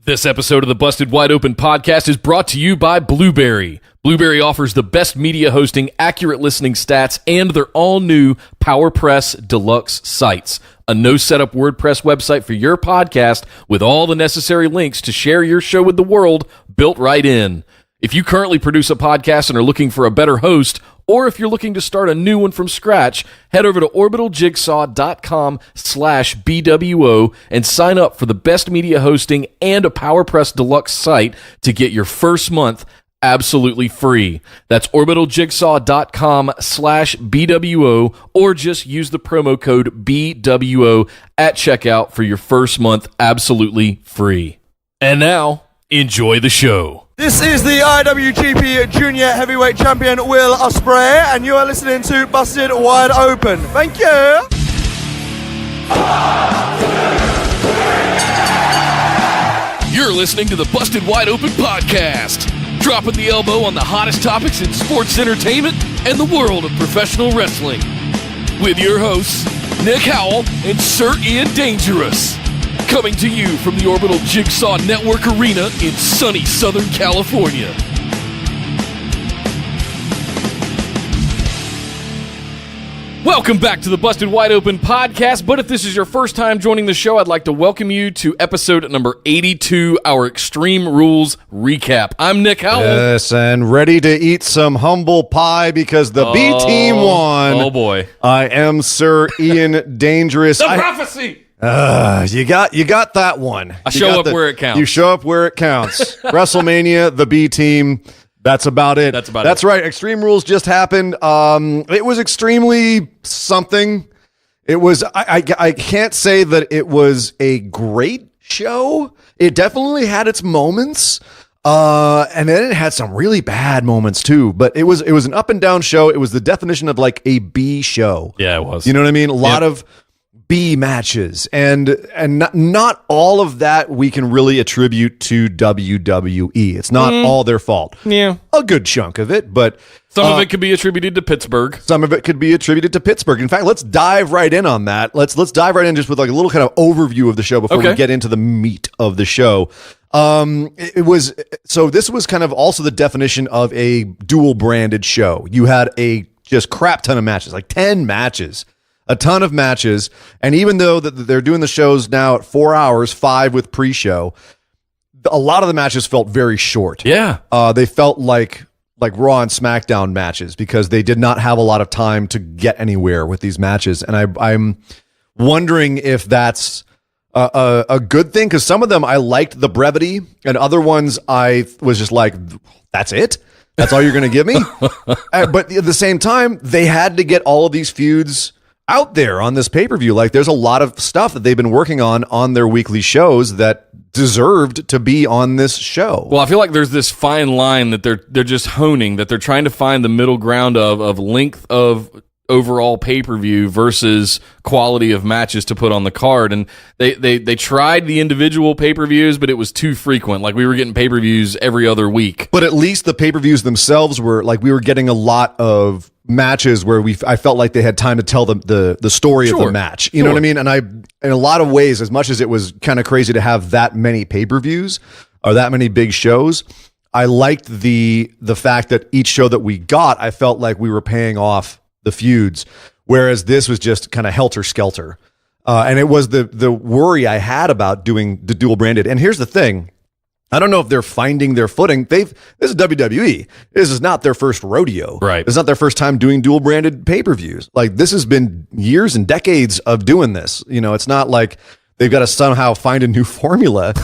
This episode of the Busted Wide Open podcast is brought to you by Blueberry. Blueberry offers the best media hosting, accurate listening stats, and their all-new PowerPress Deluxe sites. A no-setup WordPress website for your podcast with all the necessary links to share your show with the world built right in. If you currently produce a podcast and are looking for a better host, or if you're looking to start a new one from scratch, head over to orbitaljigsaw.com/BWO and sign up for the best media hosting and a PowerPress Deluxe site to get your first month absolutely free. That's orbitaljigsaw.com/BWO, or just use the promo code BWO at checkout for your first month absolutely free. And now, enjoy the show. This is the IWGP Junior Heavyweight Champion Will Ospreay, and you are listening to Busted Wide Open. Thank you. You're listening to the Busted Wide Open podcast, dropping the elbow on the hottest topics in sports entertainment and the world of professional wrestling. With your hosts, Nick Howell and Sir Ian Dangerous. Coming to you from the Orbital Jigsaw Network Arena in sunny Southern California. Welcome back to the Busted Wide Open podcast, but if this is your first time joining the show, I'd like to welcome you to episode number 82, our Extreme Rules recap. I'm Nick Howell. Yes, and ready to eat some humble pie because the B team won. Oh boy. I am Sir Ian Dangerous. The prophecy! You got that one. I show up where it counts. You show up where it counts. WrestleMania, the B team. That's about it. That's right. Extreme Rules just happened. It was extremely something. It was. I can't say that it was a great show. It definitely had its moments. And then it had some really bad moments too. But it was an up and down show. It was the definition of like a B show. Yeah, it was. You know what I mean? A lot of B matches, and not all of that we can really attribute to WWE. It's not all their fault. Yeah, a good chunk of it, but some of it could be attributed to Pittsburgh. Some of it could be attributed to Pittsburgh. In fact, let's dive right in on that. Let's dive right in just with like a little kind of overview of the show before we get into the meat of the show. This was kind of also the definition of a dual branded show. You had a just crap ton of matches, like 10 matches. A ton of matches, and even though they're doing the shows now at 4 hours, 5 with pre-show, a lot of the matches felt very short. Yeah, they felt like Raw and SmackDown matches because they did not have a lot of time to get anywhere with these matches, and I'm wondering if that's a good thing because some of them I liked the brevity, and other ones I was just like, that's it. That's all you're going to give me. But at the same time, they had to get all of these feuds out there on this pay-per-view. Like there's a lot of stuff that they've been working on their weekly shows that deserved to be on this show. Well, I feel like there's this fine line that they're just honing, that they're trying to find the middle ground of length of overall pay-per-view versus quality of matches to put on the card. And they tried the individual pay-per-views, but it was too frequent. Like we were getting pay-per-views every other week. But at least the pay-per-views themselves were like, we were getting a lot of matches where I felt like they had time to tell the story of the match. You know what I mean? And in a lot of ways, as much as it was kind of crazy to have that many pay-per-views or that many big shows, I liked the fact that each show that we got, I felt like we were paying off the feuds, whereas this was just kind of helter-skelter. And it was the worry I had about doing the dual branded. And here's the thing. I don't know if they're finding their footing. This is WWE. This is not their first rodeo. Right. It's not their first time doing dual branded pay-per-views. Like this has been years and decades of doing this. You know, it's not like they've got to somehow find a new formula.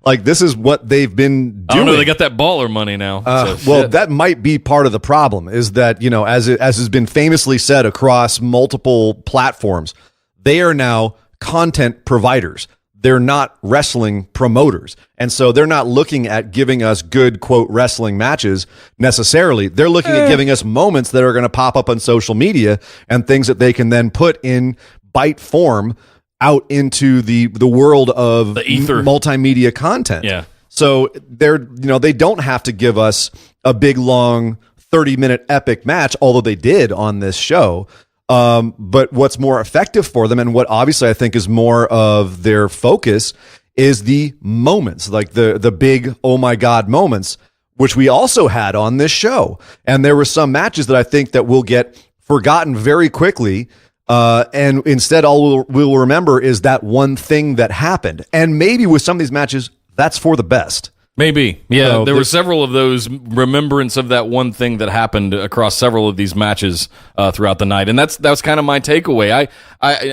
Like this is what they've been doing. I don't know. They got that baller money now. That might be part of the problem is that, you know, as has been famously said across multiple platforms, they are now content providers. They're not wrestling promoters. And so they're not looking at giving us good, quote, wrestling matches necessarily. They're looking at giving us moments that are going to pop up on social media and things that they can then put in bite form out into the world of the ether. Multimedia content. Yeah. So they don't have to give us a big, long 30-minute epic match, although they did on this show. But what's more effective for them, and what obviously I think is more of their focus, is the moments, like the big oh my god moments, which we also had on this show. And there were some matches that I think that will get forgotten very quickly. And instead, all we'll remember is that one thing that happened. And maybe with some of these matches, that's for the best. Maybe. Yeah, there were several of those remembrance of that one thing that happened across several of these matches throughout the night. And that was kind of my takeaway.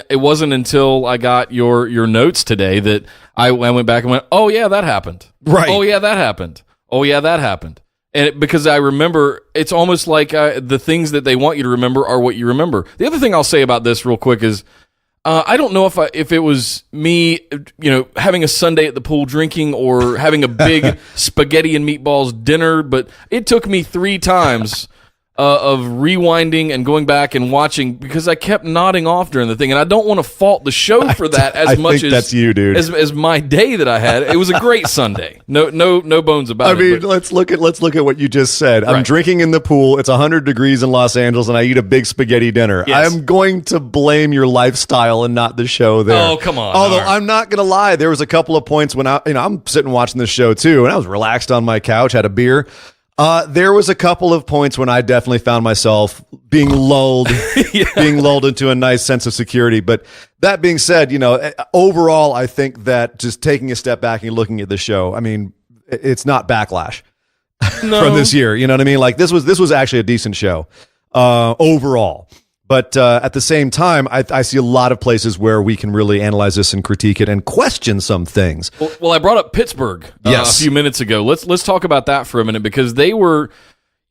It wasn't until I got your notes today that I went back and went, oh, yeah, that happened. Right. Oh, yeah, that happened. Oh, yeah, that happened. And because I remember, it's almost like the things that they want you to remember are what you remember. The other thing I'll say about this real quick is, I don't know if it was me, having a Sunday at the pool drinking or having a big spaghetti and meatballs dinner, but it took me 3 times of rewinding and going back and watching because I kept nodding off during the thing, and I don't want to fault the show for that as much as that's you, dude. As my day that I had. It was a great Sunday. No bones about it. I mean, let's look at what you just said. Right. I'm drinking in the pool. It's 100 degrees in Los Angeles, and I eat a big spaghetti dinner. Yes. I'm going to blame your lifestyle and not the show there. Oh, come on. Although I'm not going to lie, there was a couple of points when I'm sitting watching this show too, and I was relaxed on my couch, had a beer. There was a couple of points when I definitely found myself being lulled, being lulled into a nice sense of security. But that being said, overall, I think that just taking a step back and looking at the show, I mean, it's not backlash from this year. You know what I mean? Like this was actually a decent show overall. But at the same time, I see a lot of places where we can really analyze this and critique it and question some things. Well, I brought up Pittsburgh a few minutes ago. Let's talk about that for a minute because they were,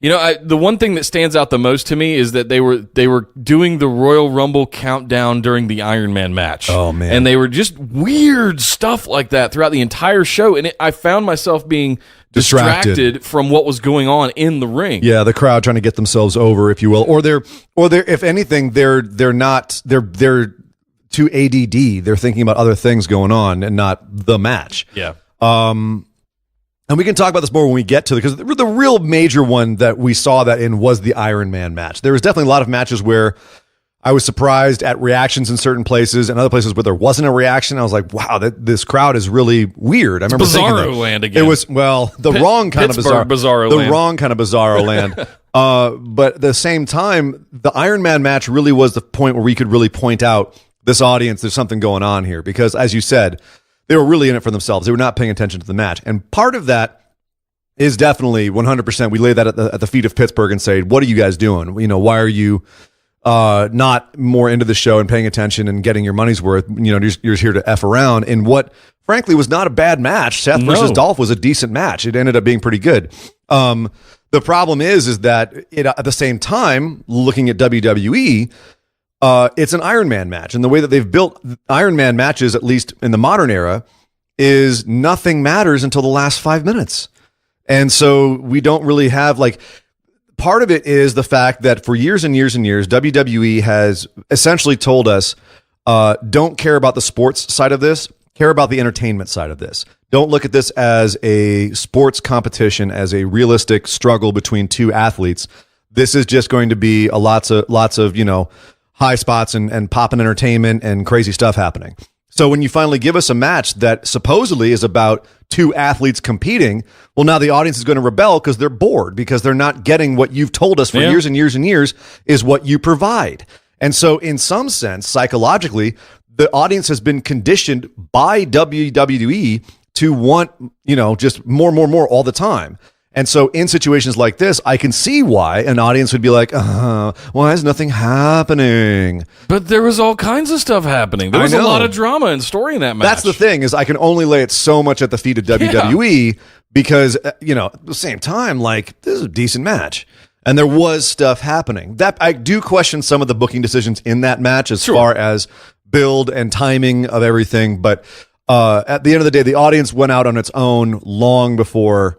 the one thing that stands out the most to me is that they were doing the Royal Rumble countdown during the Iron Man match. Oh man! And they were just weird stuff like that throughout the entire show, and I found myself being distracted from what was going on in the ring. Yeah, the crowd trying to get themselves over, if you will, or they're if anything, they're too ADD. They're thinking about other things going on and not the match. Yeah. And we can talk about this more when we get to it, because the real major one that we saw that in was the Iron Man match. There was definitely a lot of matches where I was surprised at reactions in certain places and other places where there wasn't a reaction. I was like, wow, this crowd is really weird. I remember thinking Bizarro land again. It was, the wrong kind of Bizarro the land. wrong kind of Bizarro land. But at the same time, the Iron Man match really was the point where we could really point out this audience, there's something going on here. Because as you said, they were really in it for themselves. They were not paying attention to the match. And part of that is definitely 100%. We lay that at the feet of Pittsburgh and say, what are you guys doing? Why are you not more into the show and paying attention and getting your money's worth? You're just here to F around in what, frankly, was not a bad match. Seth versus Dolph was a decent match. It ended up being pretty good. The problem is that at the same time, looking at WWE, it's an Iron Man match. And the way that they've built Iron Man matches, at least in the modern era, is nothing matters until the last 5 minutes. And so we don't really have part of it is the fact that for years and years and years, WWE has essentially told us, don't care about the sports side of this, care about the entertainment side of this. Don't look at this as a sports competition, as a realistic struggle between two athletes. This is just going to be lots of high spots and poppin' entertainment and crazy stuff happening. So when you finally give us a match that supposedly is about two athletes competing, well, now the audience is going to rebel because they're bored, because they're not getting what you've told us for years and years and years is what you provide. And so in some sense, psychologically, the audience has been conditioned by WWE to want, just more all the time. And so in situations like this, I can see why an audience would be like, why is nothing happening? But there was all kinds of stuff happening. There was a lot of drama and story in that match. That's the thing, is I can only lay it so much at the feet of WWE because, at the same time, this is a decent match. And there was stuff happening. That I do question some of the booking decisions in that match as far as build and timing of everything. But at the end of the day, the audience went out on its own long before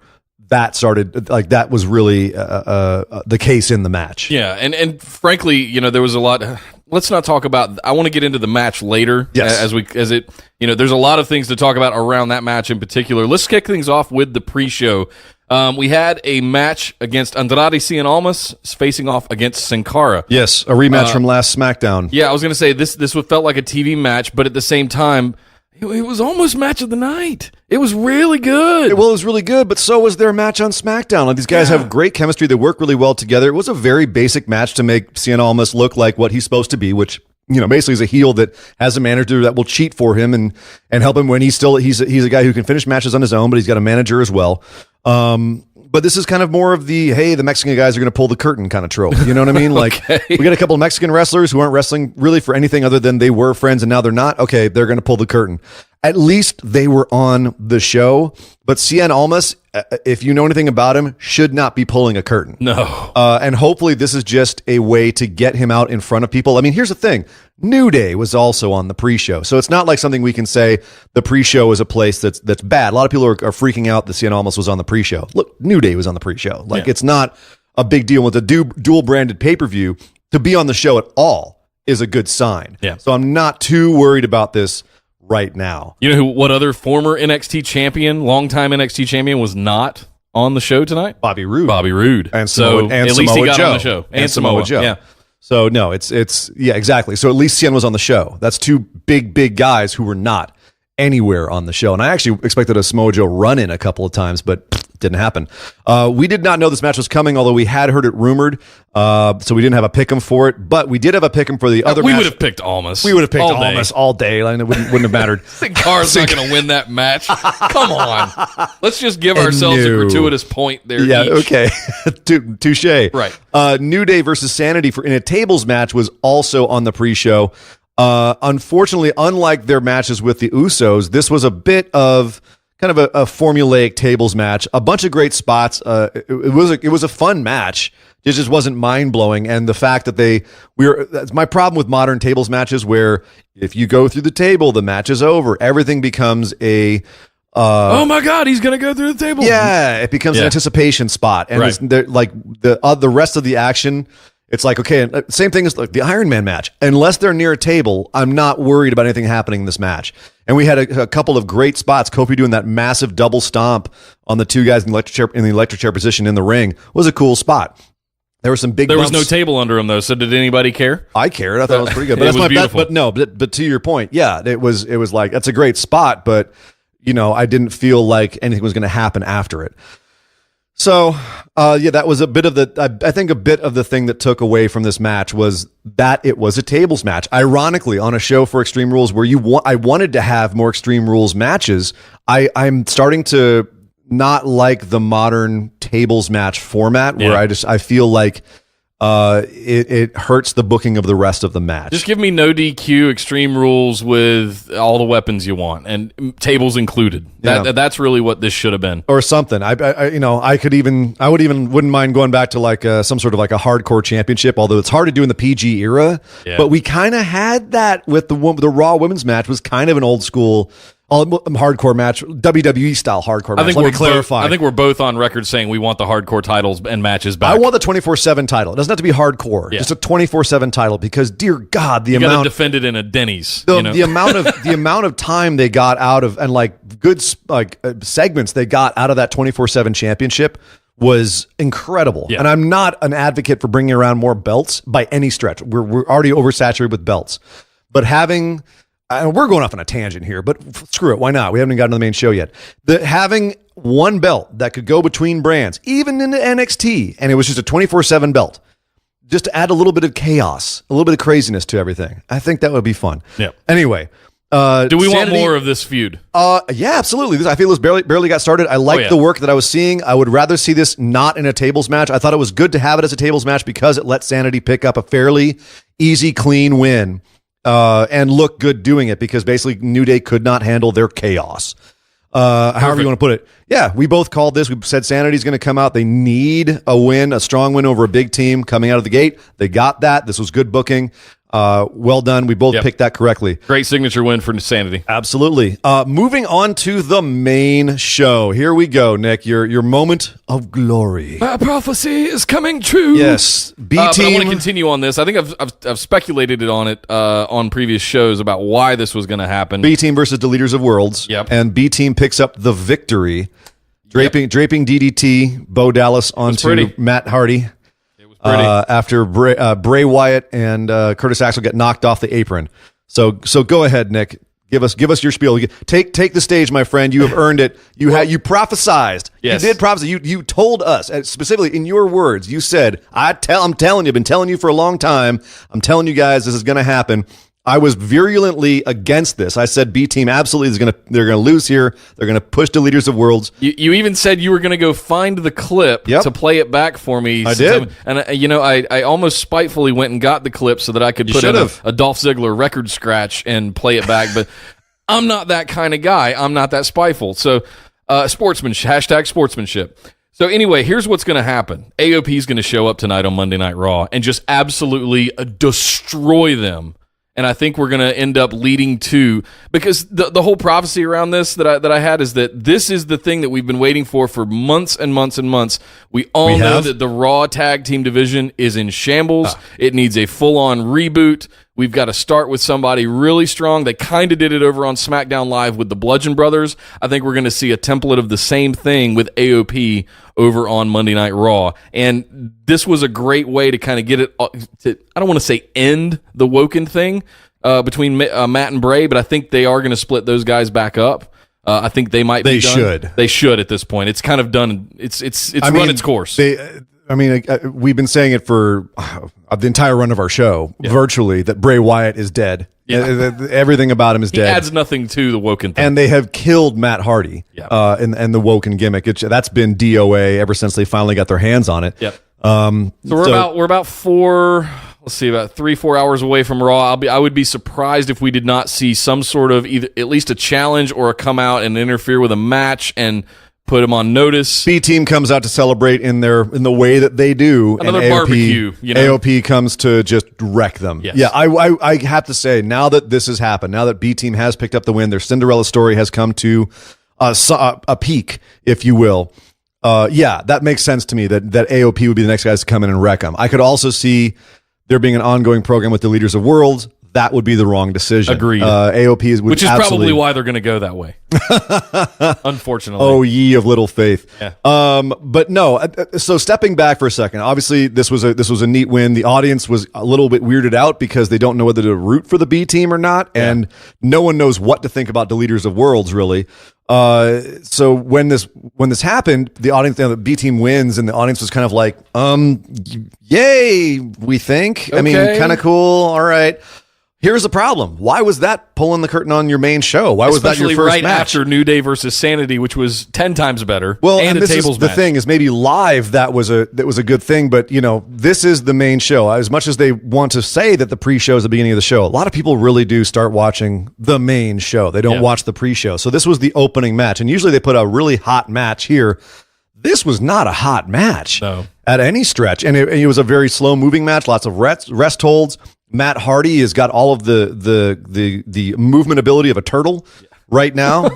that started. That was really the case in the match. Yeah, and frankly, there was a lot. Let's not talk about. I want to get into the match later. Yes. There's a lot of things to talk about around that match in particular. Let's kick things off with the pre-show. We had a match against Andrade Cien Almas facing off against Sin Cara. Yes, a rematch from last SmackDown. Yeah, I was going to say this felt like a TV match, but at the same time, It was almost match of the night. It was really good. Well, it was really good, but so was their match on SmackDown. Like, these guys have great chemistry. They work really well together. It was a very basic match to make Cien Almas look like what he's supposed to be, which, basically is a heel that has a manager that will cheat for him and help him when he's a guy who can finish matches on his own, but he's got a manager as well. But this is kind of more of the, hey, the Mexican guys are going to pull the curtain kind of trope. You know what I mean? Like, we got a couple of Mexican wrestlers who aren't wrestling really for anything other than they were friends and now they're not. Okay, they're going to pull the curtain. At least they were on the show. But Cien Almas, if you know anything about him, should not be pulling a curtain. No. And hopefully this is just a way to get him out in front of people. I mean, here's the thing. New Day was also on the pre-show. So it's not like something we can say the pre-show is a place that's bad. A lot of people are freaking out that Cien Almas was on the pre-show. Look, New Day was on the pre-show. Like, it's not a big deal with a dual-branded pay-per-view. To be on the show at all is a good sign. Yeah. So I'm not too worried about this right now. You know what other former NXT champion, longtime NXT champion, was not on the show tonight? Bobby Roode. And so at least he got on the show. And Samoa Joe. Yeah. So no, it's exactly. So at least Cien was on the show. That's two big guys who were not anywhere on the show. And I actually expected a Samoa Joe run in a couple of times, but it didn't happen. We did not know this match was coming, although we had heard it rumored. So we didn't have a pick'em for it, but we did have a pick'em for the other match. We would have picked Almas. We would have picked Almas all day. Like, it wouldn't have mattered. Sin Cara's not going to win that match. Come on. Let's just give ourselves a gratuitous point there. Yeah, each. okay. Touche. Right. New Day versus Sanity in a tables match was also on the pre-show. Unfortunately, unlike their matches with the Usos, this was a bit of kind of a formulaic tables match. A bunch of great spots. It was a fun match. It just wasn't mind blowing. And the fact that that's my problem with modern tables matches, where if you go through the table, the match is over. Everything becomes a oh my God, he's going to go through the table. Yeah, it becomes an anticipation spot, and like the rest of the action. It's like, okay, same thing as like the Iron Man match. Unless they're near a table, I'm not worried about anything happening in this match. And we had a couple of great spots. Kofi doing that massive double stomp on the two guys in the electric chair position in the ring was a cool spot. There were some big. There bumps. was no table under him though. So did anybody care? I cared. I thought it was pretty good. But It was beautiful. But to your point, yeah, it was like that's a great spot. But I didn't feel like anything was going to happen after it. So, that was a bit of I think a bit of the thing that took away from this match was that it was a tables match. Ironically, on a show for Extreme Rules where I wanted to have more Extreme Rules matches, I'm starting to not like the modern tables match format where I feel like it hurts the booking of the rest of the match. Just give me no DQ, Extreme Rules with all the weapons you want and tables included. That's really what this should have been, or something. I wouldn't mind going back to like some sort of like a hardcore championship. Although it's hard to do in the PG era, but we kind of had that with the Raw women's match. Was kind of an old school. Hardcore match, WWE style hardcore match. Let me clarify. I think we're both on record saying we want the hardcore titles and matches back. I want the 24/7 title. It doesn't have to be hardcore. Just a 24/7 title, because dear God, you got to defend it in a Denny's. The amount of time they got out of, and like good segments they got out of that 24/7 championship was incredible. And I'm not an advocate for bringing around more belts by any stretch. We're already oversaturated with belts, but having. We're going off on a tangent here, but screw it. Why not? We haven't gotten to the main show yet. Having one belt that could go between brands, even into NXT, and it was just a 24/7 belt, just to add a little bit of chaos, a little bit of craziness to everything. I think that would be fun. Yeah. Anyway. Do we want more of this feud? Yeah, absolutely. I feel this barely got started. I liked the work that I was seeing. I would rather see this not in a tables match. I thought it was good to have it as a tables match because it let Sanity pick up a fairly easy, clean win. And look good doing it, because basically New Day could not handle their chaos. However you want to put it. Yeah, we both called this. We said Sanity's going to come out. They need a win, a strong win over a big team coming out of the gate. They got that. This was good booking. Well done. We both picked that correctly. Great signature win for Sanity. Absolutely. Moving on to the main show. Here we go, Nick. Your moment of glory. My prophecy is coming true. Yes. B But I team. want to continue on this. I think I've speculated on it on previous shows about why this was going to happen. B team versus the Leaders of Worlds. Yep. And B team picks up the victory. Draping DDT, Bo Dallas onto Matt Hardy. After Bray Wyatt and Curtis Axel get knocked off the apron. So go ahead, Nick. Give us your spiel. Take the stage, my friend. You have earned it. You prophesized. Yes. You did prophesy. You told us, specifically in your words. You said, "I'm telling you. I've been telling you for a long time. I'm telling you guys this is going to happen." I was virulently against this. I said B team absolutely they're going to lose here. They're going to push to Leaders of Worlds. You even said you were going to go find the clip to play it back for me. I did. And I almost spitefully went and got the clip so that I could put in a Dolph Ziggler record scratch and play it back. But I'm not that kind of guy. I'm not that spiteful. So sportsmanship, #sportsmanship. So anyway, here's what's going to happen. AOP is going to show up tonight on Monday Night Raw and just absolutely destroy them. And I think we're going to end up leading to, because the whole prophecy around this that I had is that this is the thing that we've been waiting for months and months and months. We know that the Raw tag team division is in shambles. It needs a full-on reboot. We've got to start with somebody really strong. They kind of did it over on SmackDown Live with the Bludgeon Brothers. I think we're going to see a template of the same thing with AOP over on Monday Night Raw. And this was a great way to kind of get it to, I don't want to say end the Woken thing between Matt and Bray, but I think they are going to split those guys back up. I think they might be done. They should at this point. It's kind of done. It's run its course. We've been saying it for the entire run of our show, virtually, that Bray Wyatt is dead. Yeah. Everything about him is dead. He adds nothing to the Woken thing. And they have killed Matt Hardy in the Woken gimmick. That's been DOA ever since they finally got their hands on it. Yep. So we're about 3-4 hours away from Raw. I would be surprised if we did not see some sort of either at least a challenge or a come out and interfere with a match and put them on notice. B team comes out to celebrate in the way that they do. Another and barbecue. AOP comes to just wreck them. Yes. Yeah, I have to say, now that this has happened, now that B team has picked up the win, their Cinderella story has come to a peak, if you will. That makes sense to me that AOP would be the next guys to come in and wreck them. I could also see there being an ongoing program with the Leaders of Worlds. That would be the wrong decision. Agreed. AOP which is probably why they're going to go that way. Unfortunately. Oh, ye of little faith. Yeah. But no. So stepping back for a second, obviously this was a neat win. The audience was a little bit weirded out because they don't know whether to root for the B team or not, and no one knows what to think about the Leaders of Worlds really. So when this happened, the audience, the B team wins, and the audience was kind of like, yay, we think. Okay. I mean, kind of cool. All right. Here's the problem. Why was that pulling the curtain on your main show? Why was that your first right match? After New Day versus Sanity, which was 10 times better. Well, and this is the thing is maybe live that was a good thing, but this is the main show. As much as they want to say that the pre-show is the beginning of the show, a lot of people really do start watching the main show. They don't watch the pre-show. So this was the opening match, and usually they put a really hot match here. This was not a hot match at any stretch, and it was a very slow-moving match. Lots of rest holds. Matt Hardy has got all of the movement ability of a turtle right now.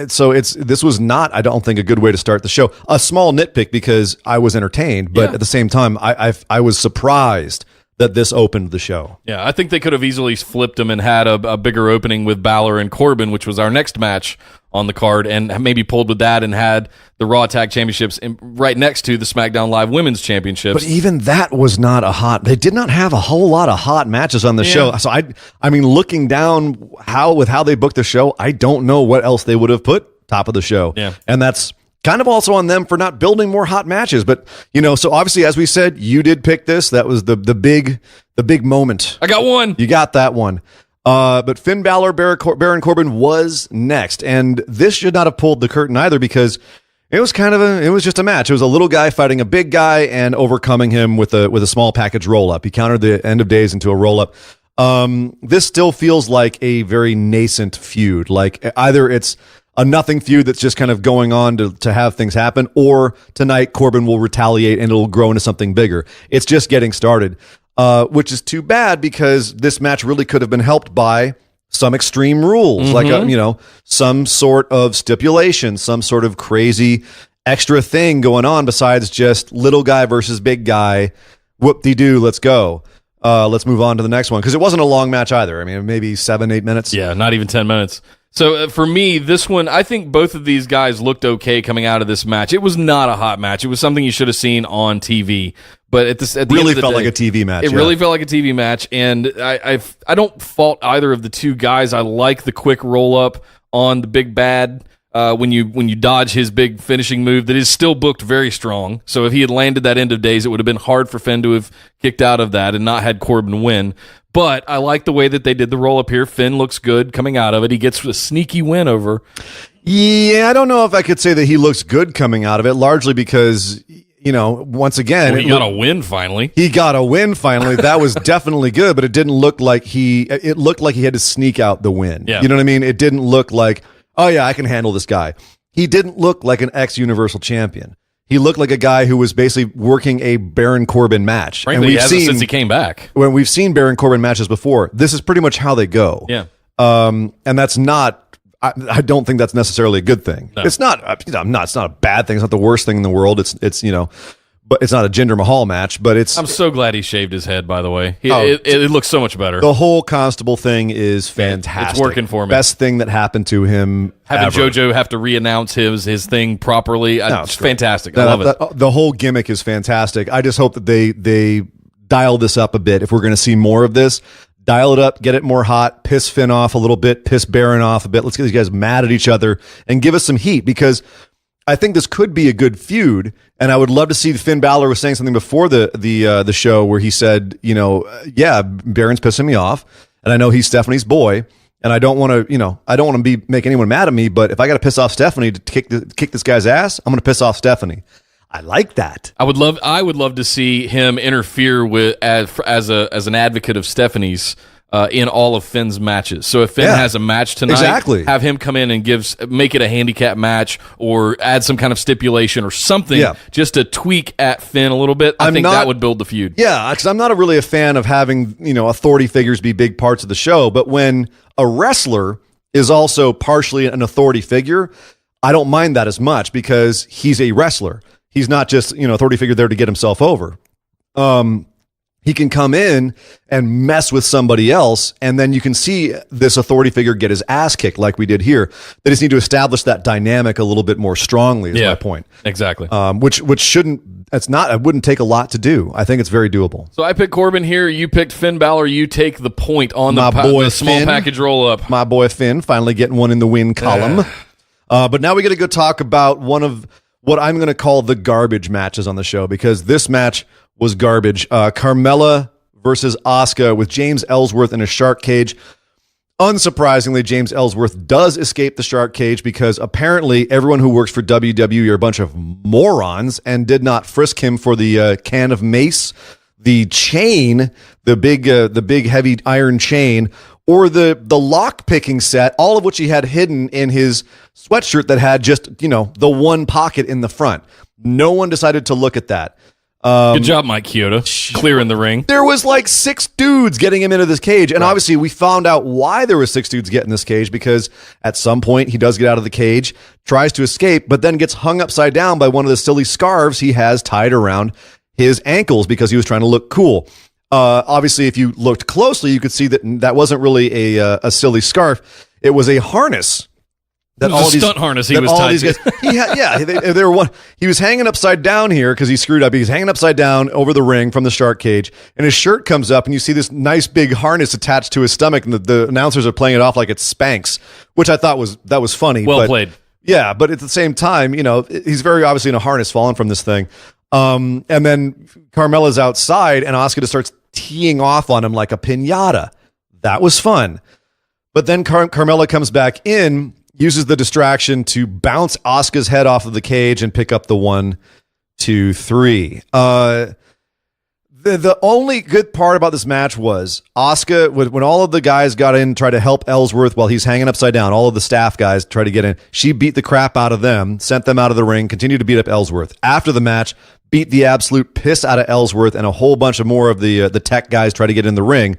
So this was not, I don't think, a good way to start the show. A small nitpick because I was entertained, but at the same time, I was surprised that this opened the show. Yeah, I think they could have easily flipped them and had a bigger opening with Balor and Corbin, which was our next match on the card, and maybe pulled with that and had the Raw Tag Championships right next to the SmackDown Live Women's Championships. But even that was not they did not have a whole lot of hot matches on the show. So I mean, looking down how they booked the show, I don't know what else they would have put top of the show. Yeah. And that's kind of also on them for not building more hot matches. But, so obviously, as we said, you did pick this. That was the big moment. I got one. You got that one. But Finn Balor, Baron Corbin was next. And this should not have pulled the curtain either because it was just a match. It was a little guy fighting a big guy and overcoming him with a small package roll-up. He countered the End of Days into a roll-up. This still feels like a very nascent feud. Like either it's a nothing feud that's just kind of going on to have things happen, or tonight Corbin will retaliate and it'll grow into something bigger. It's just getting started, which is too bad because this match really could have been helped by some extreme rules, like some sort of stipulation, some sort of crazy extra thing going on besides just little guy versus big guy. Whoop-de-doo, let's go. Let's move on to the next one because it wasn't a long match either. I mean, maybe 7-8 minutes. Yeah, not even 10 minutes. So for me, this one, I think both of these guys looked okay coming out of this match. It was not a hot match. It was something you should have seen on TV. But at the really end of the felt day, like a TV match. It really felt like a TV match, and I don't fault either of the two guys. I like the quick roll up on the big bad when you dodge his big finishing move that is still booked very strong. So if he had landed that end of days, it would have been hard for Finn to have kicked out of that and not had Corbin win. But I like the way that they did the roll up here. Finn looks good coming out of it. He gets a sneaky win over. Yeah, I don't know if I could say that he looks good coming out of it, largely because, once again... He got a win finally. He got a win finally. That was definitely good, but it didn't look like it looked like he had to sneak out the win. Yeah. You know what I mean? It didn't look like, oh yeah, I can handle this guy. He didn't look like an ex-Universal Champion. He looked like a guy who was basically working a Baron Corbin match. Frankly, he hasn't since he came back. When we've seen Baron Corbin matches before, this is pretty much how they go. Yeah. And that's not, I don't think that's necessarily a good thing. No. It's not, it's not a bad thing. It's not the worst thing in the world. It's but it's not a Jinder Mahal match, but it's... I'm so glad he shaved his head, by the way. It looks so much better. The whole Constable thing is fantastic. It's working for me. Best thing that happened to him Having ever. JoJo have to re-announce his thing properly. It's fantastic. I love it. The whole gimmick is fantastic. I just hope that they dial this up a bit. If we're going to see more of this, dial it up, get it more hot, piss Finn off a little bit, piss Baron off a bit. Let's get these guys mad at each other and give us some heat, because I think this could be a good feud, and I would love to see. Finn Balor was saying something before the show where he said, yeah, Baron's pissing me off, and I know he's Stephanie's boy, and I don't want to make anyone mad at me, but if I got to piss off Stephanie to kick this guy's ass, I'm going to piss off Stephanie. I like that. I would love to see him interfere with as an advocate of Stephanie's. In all of Finn's matches. So if Finn has a match tonight, have him come in and make it a handicap match or add some kind of stipulation or something just to tweak at Finn a little bit. I think that would build the feud. Yeah, because I'm not really a fan of having, authority figures be big parts of the show, but when a wrestler is also partially an authority figure, I don't mind that as much because he's a wrestler. He's not just, authority figure there to get himself over. He can come in and mess with somebody else, and then you can see this authority figure get his ass kicked like we did here. They just need to establish that dynamic a little bit more strongly, is my point. Exactly. Which shouldn't, it wouldn't take a lot to do. I think it's very doable. So I picked Corbin here. You picked Finn Balor. You take the point on the small package roll-up. My boy Finn finally getting one in the win column. But now we got to go talk about one of what I'm going to call the garbage matches on the show, because this match was garbage. Carmella versus Asuka with James Ellsworth in a shark cage. Unsurprisingly, James Ellsworth does escape the shark cage because apparently everyone who works for WWE are a bunch of morons and did not frisk him for the can of mace, the chain, the big heavy iron chain, or the lock picking set, all of which he had hidden in his sweatshirt that had just, the one pocket in the front. No one decided to look at that. Good job, Mike Chioda, clearing the ring. There was like 6 dudes getting him into this cage, and obviously we found out why there were 6 dudes getting this cage, because at some point he does get out of the cage, tries to escape, but then gets hung upside down by one of the silly scarves he has tied around his ankles because he was trying to look cool. Obviously, if you looked closely, you could see that wasn't really a silly scarf. It was a harness. That all these stunt harness he was tied to. He was hanging upside down here because he screwed up. He was hanging upside down over the ring from the shark cage, and his shirt comes up, and you see this nice big harness attached to his stomach, and the announcers are playing it off like it's Spanx, which I thought was funny. Well played. Yeah, but at the same time, he's very obviously in a harness falling from this thing. And then Carmella's outside, and Asuka just starts teeing off on him like a piñata. That was fun. But then Carmella comes back in, uses the distraction to bounce Asuka's head off of the cage and pick up the 1, 2, 3. The only good part about this match was Asuka, when all of the guys got in, tried to help Ellsworth while he's hanging upside down, all of the staff guys tried to get in. She beat the crap out of them, sent them out of the ring, continued to beat up Ellsworth. After the match, beat the absolute piss out of Ellsworth, and a whole bunch of more of the tech guys try to get in the ring.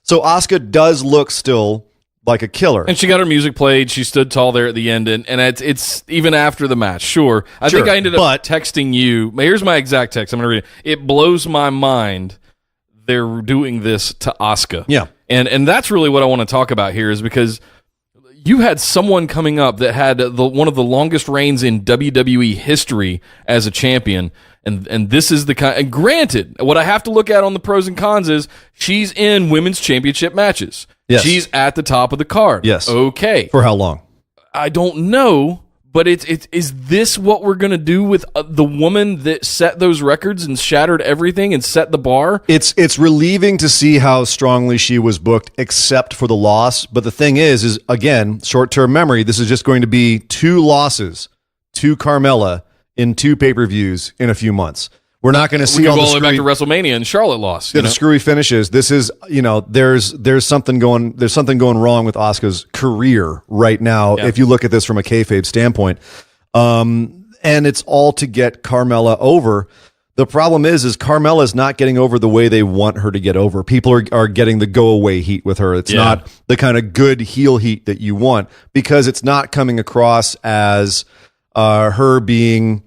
So Asuka does look still like a killer. And she got her music played. She stood tall there at the end, and it's even after the match. Sure. I think I ended up texting you. Here's my exact text. I'm going to read it. It blows my mind they're doing this to Asuka. Yeah. And that's really what I want to talk about here, is because you had someone coming up that had one of the longest reigns in WWE history as a champion, and this is the kind. And granted, what I have to look at on the pros and cons is she's in women's championship matches. Yes. She's at the top of the card. Yes. Okay. For how long? I don't know, but is this what we're going to do with the woman that set those records and shattered everything and set the bar? It's relieving to see how strongly she was booked, except for the loss. But the thing is again, short-term memory, this is just going to be 2 losses to Carmella in 2 pay-per-views in a few months. We're not going to see we all go the all the way back to WrestleMania and Charlotte lost. the screwy finishes. This is, there's something going wrong with Asuka's career right now. Yeah. If you look at this from a kayfabe standpoint, and it's all to get Carmella over. The problem is Carmella is not getting over the way they want her to get over. People are getting the go away heat with her. It's not the kind of good heel heat that you want, because it's not coming across as her being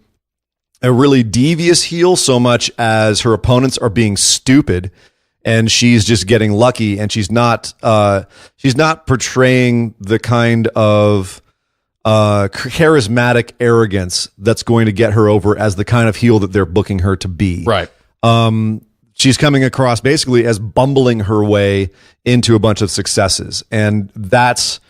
a really devious heel so much as her opponents are being stupid and she's just getting lucky, and she's not portraying the kind of charismatic arrogance that's going to get her over as the kind of heel that they're booking her to be. Right. She's coming across basically as bumbling her way into a bunch of successes, and that's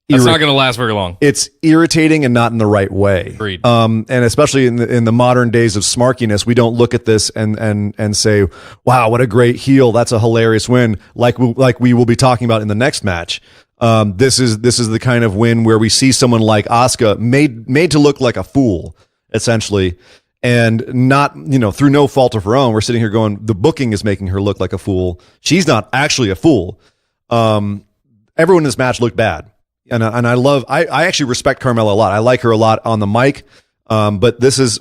not going to last very long. It's irritating and not in the right way. Agreed. And especially in the modern days of smarkiness, we don't look at this and say, "Wow, what a great heel! That's a hilarious win." Like we will be talking about in the next match. This is the kind of win where we see someone like Asuka made to look like a fool, essentially, and not through no fault of her own. We're sitting here going, the booking is making her look like a fool. She's not actually a fool. Everyone in this match looked bad. And I actually respect Carmella a lot. I like her a lot on the mic. But this is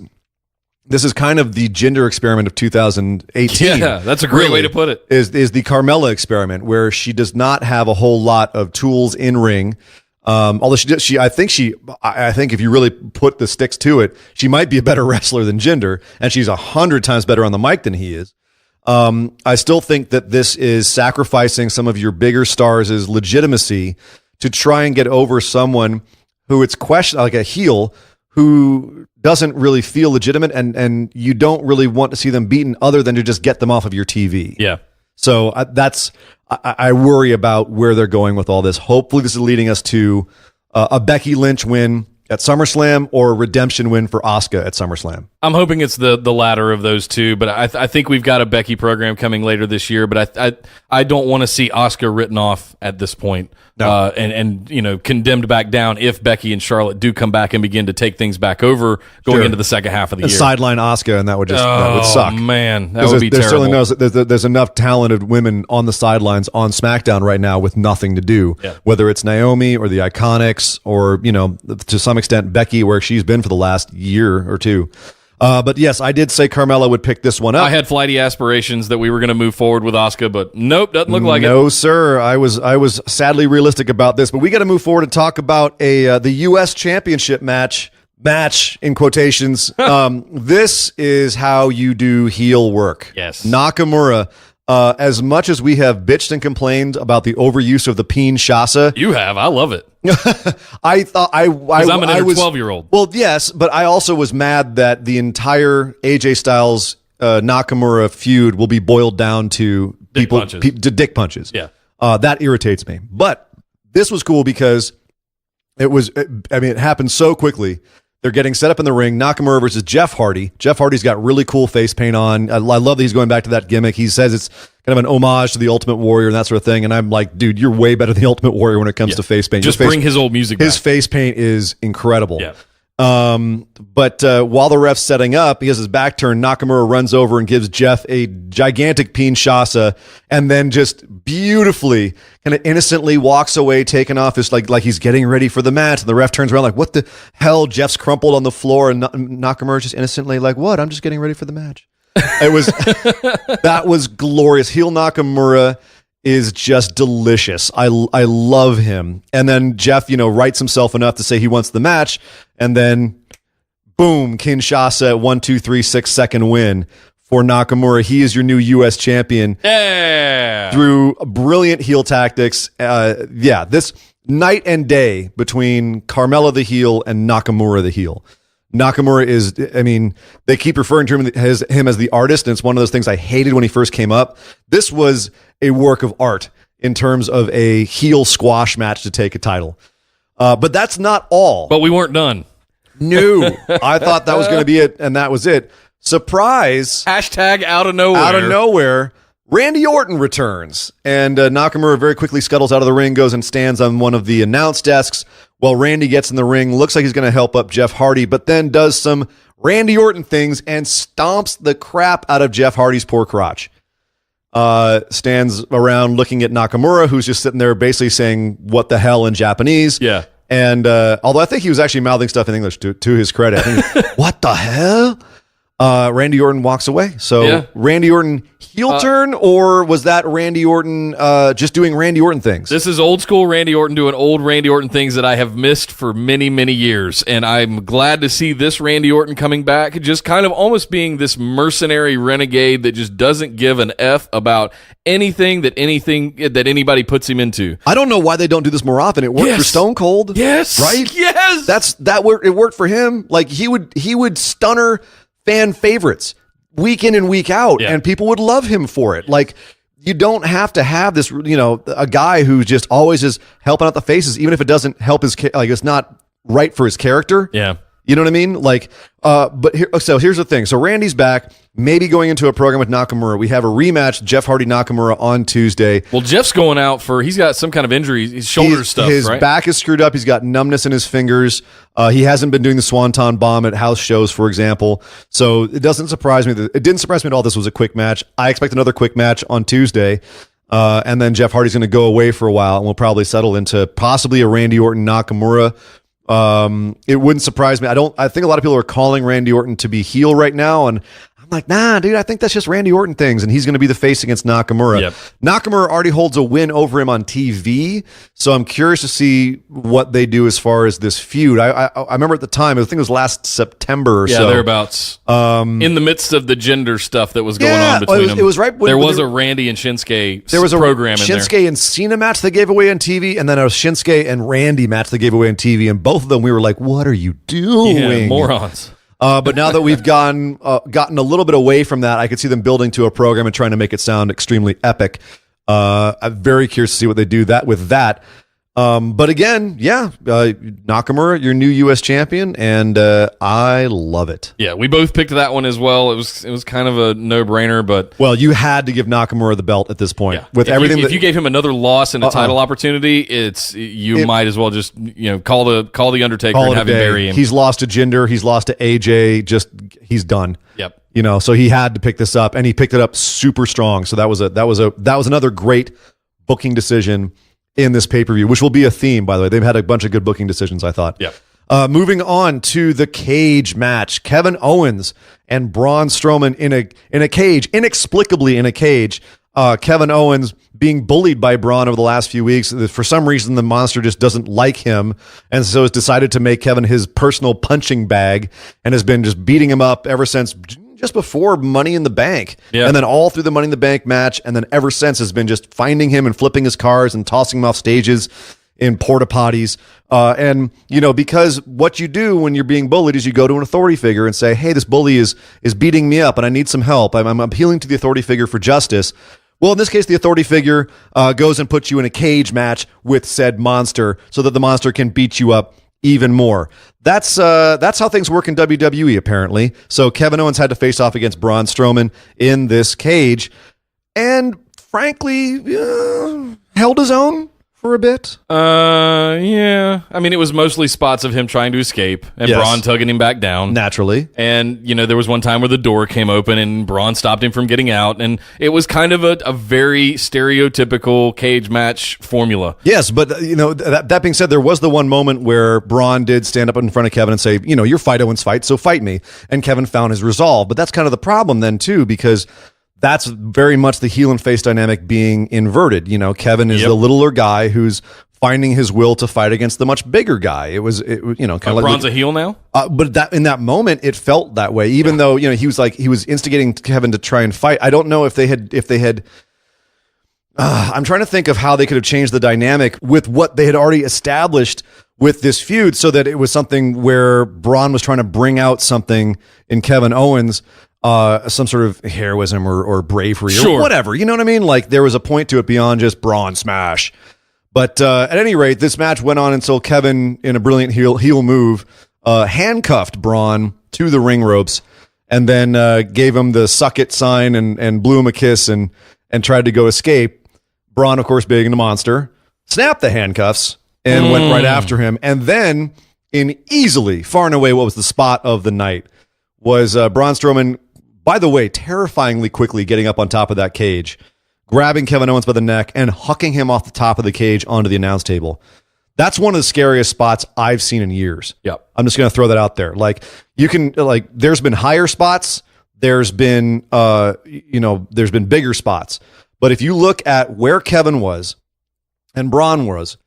kind of the gender experiment of 2018. Yeah, that's a great way to put it. Is the Carmella experiment, where she does not have a whole lot of tools in ring. Although I think if you really put the sticks to it, she might be a better wrestler than Jinder, and she's 100 times better on the mic than he is. I still think that this is sacrificing some of your bigger stars' legitimacy to try and get over someone who it's like a heel who doesn't really feel legitimate, and you don't really want to see them beaten other than to just get them off of your TV. Yeah. So I worry about where they're going with all this. Hopefully this is leading us to a Becky Lynch win at SummerSlam or a redemption win for Asuka at SummerSlam. I'm hoping it's the latter of those two, but I think we've got a Becky program coming later this year, but I don't want to see Asuka written off at this point. No. And condemned back down if Becky and Charlotte do come back and begin to take things back over going into the second half of the year. Sideline Asuka, and that would suck. Oh man, that would be terrible. There's enough talented women on the sidelines on SmackDown right now with nothing to do. Yeah. Whether it's Naomi or the Iconics or to some extent Becky, where she's been for the last year or two. But yes, I did say Carmella would pick this one up. I had flighty aspirations that we were going to move forward with Asuka, but nope, doesn't look like it. No, sir. I was sadly realistic about this, but we got to move forward and talk about the U.S. Championship match in quotations. This is how you do heel work. Yes. Nakamura. As much as we have bitched and complained about the overuse of the Kinshasa, You have. I love it. I thought Because I'm an inner 12-year-old. Well, yes, but I also was mad that the entire AJ Styles Nakamura feud will be boiled down to Dick punches. to dick punches. Yeah. That irritates me. But this was cool because it happened so quickly. They're getting set up in the ring. Nakamura versus Jeff Hardy. Jeff Hardy's got really cool face paint on. I love that he's going back to that gimmick. He says it's kind of an homage to the Ultimate Warrior and that sort of thing. And I'm like, dude, you're way better than the Ultimate Warrior when it comes to face paint. Just bring his old music back. His face paint is incredible. Yeah. But while the ref's setting up, he has his back turned. Nakamura runs over and gives Jeff a gigantic Kinshasa, and then just beautifully, kind of innocently walks away, taking off his like he's getting ready for the match. And the ref turns around like, "What the hell?" Jeff's crumpled on the floor, and Nakamura just innocently like, "What? I'm just getting ready for the match." That was glorious. Heel Nakamura is just delicious. I love him. And then Jeff, writes himself enough to say he wants the match, and then boom, Kinshasa, 1, 2, 3, 6 second win for Nakamura. He is your new U.S. champion. Yeah. Through brilliant heel tactics. This night and day between Carmella the heel and Nakamura the heel. Nakamura is, I mean, they keep referring to him as the artist, and it's one of those things I hated when he first came up. This was a work of art in terms of a heel squash match to take a title. But that's not all. But we weren't done. No. I thought that was going to be it, and that was it. Surprise. Hashtag out of nowhere. Out of nowhere. Randy Orton returns, and Nakamura very quickly scuttles out of the ring, goes and stands on one of the announce desks while Randy gets in the ring, looks like he's going to help up Jeff Hardy, but then does some Randy Orton things and stomps the crap out of Jeff Hardy's poor crotch. Stands around looking at Nakamura, who's just sitting there basically saying, what the hell in Japanese. Yeah. And although I think he was actually mouthing stuff in English to his credit. I think, what the hell? Randy Orton walks away. So yeah. Randy Orton heel turn, or was that Randy Orton just doing Randy Orton things? This is old school Randy Orton doing old Randy Orton things that I have missed for many, many years. And I'm glad to see this Randy Orton coming back, just kind of almost being this mercenary renegade that just doesn't give an F about anything that anybody puts him into. I don't know why they don't do this more often. It worked for Stone Cold. Yes. Right? Yes. It worked for him. Like he would stunner fan favorites week in and week out, and people would love him for it. Like, you don't have to have this, a guy who just always is helping out the faces, even if it doesn't help his, it's not right for his character. Yeah. You know what I mean? Like, but here's the thing. So Randy's back, maybe going into a program with Nakamura. We have a rematch, Jeff Hardy Nakamura on Tuesday. Well, Jeff's going out he's got some kind of injury, his shoulder stuff, his right? back is screwed up. He's got numbness in his fingers. He hasn't been doing the Swanton Bomb at house shows, for example. So it doesn't surprise me. It didn't surprise me at all this was a quick match. I expect another quick match on Tuesday. And then Jeff Hardy's going to go away for a while, and we'll probably settle into possibly a Randy Orton Nakamura. It wouldn't surprise me. I think a lot of people are calling Randy Orton to be heel right now, and I'm like, nah, dude, I think that's just Randy Orton things, and he's going to be the face against Nakamura. Yep. Nakamura already holds a win over him on TV, so I'm curious to see what they do as far as this feud. I remember at the time, I think it was last September or so. Yeah, thereabouts. In the midst of the gender stuff that was going on between them. It was right when there was a Randy and Shinsuke there was a program in there. Shinsuke and Cena match they gave away on TV, and then a Shinsuke and Randy match they gave away on TV, and both of them we were like, what are you doing? Yeah, morons. But now that we've gotten a little bit away from that, I could see them building to a program and trying to make it sound extremely epic. I'm very curious to see what they do with that. But again, Nakamura, your new U.S. champion, and I love it. Yeah, we both picked that one as well. It was kind of a no-brainer, but well, you had to give Nakamura the belt at this point. Yeah. With If you gave him another loss and a title opportunity, you might as well just call the Undertaker and have him bury him. He's lost to Jinder, he's lost to AJ, he's done. Yep. So he had to pick this up, and he picked it up super strong. So that was another great booking decision in this pay-per-view, which will be a theme, by the way. They've had a bunch of good booking decisions, I thought. Yeah. Moving on to the cage match. Kevin Owens and Braun Strowman in a cage, inexplicably in a cage. Kevin Owens being bullied by Braun over the last few weeks. For some reason, the monster just doesn't like him, and so has decided to make Kevin his personal punching bag, and has been just beating him up ever since just before Money in the Bank. Yeah. And then all through the Money in the Bank match, and then ever since has been just finding him and flipping his cars and tossing him off stages in porta potties. And because what you do when you're being bullied is you go to an authority figure and say, hey, this bully is beating me up and I need some help. I'm appealing to the authority figure for justice. Well, in this case, the authority figure goes and puts you in a cage match with said monster so that the monster can beat you up even more. That's how things work in WWE, apparently. So Kevin Owens had to face off against Braun Strowman in this cage, and frankly, held his own for a bit. Yeah. I mean, it was mostly spots of him trying to escape and Braun tugging him back down. Naturally. And, there was one time where the door came open and Braun stopped him from getting out. And it was kind of a very stereotypical cage match formula. Yes, but, that being said, there was the one moment where Braun did stand up in front of Kevin and say, you're fight Owens fight, so fight me. And Kevin found his resolve. But that's kind of the problem then, too, because that's very much the heel and face dynamic being inverted. Kevin is the littler guy who's finding his will to fight against the much bigger guy. It was kind of like Braun's a heel now. But that in that moment, it felt that way. Even though he was instigating Kevin to try and fight. I don't know if they had I'm trying to think of how they could have changed the dynamic with what they had already established with this feud, so that it was something where Braun was trying to bring out something in Kevin Owens, some sort of heroism or bravery or whatever. You know what I mean? Like there was a point to it beyond just Braun smash. But at any rate, this match went on until Kevin, in a brilliant heel move, handcuffed Braun to the ring ropes, and then gave him the suck it sign and blew him a kiss and tried to go escape. Braun, of course, being the monster, snapped the handcuffs and went right after him. And then, in easily, far and away, what was the spot of the night was Braun Strowman, by the way, terrifyingly quickly getting up on top of that cage, grabbing Kevin Owens by the neck and hucking him off the top of the cage onto the announce table. That's one of the scariest spots I've seen in years. Yep. I'm just going to throw that out there. Like you can, like, there's been higher spots. There's been, there's been bigger spots. But if you look at where Kevin was and Braun was,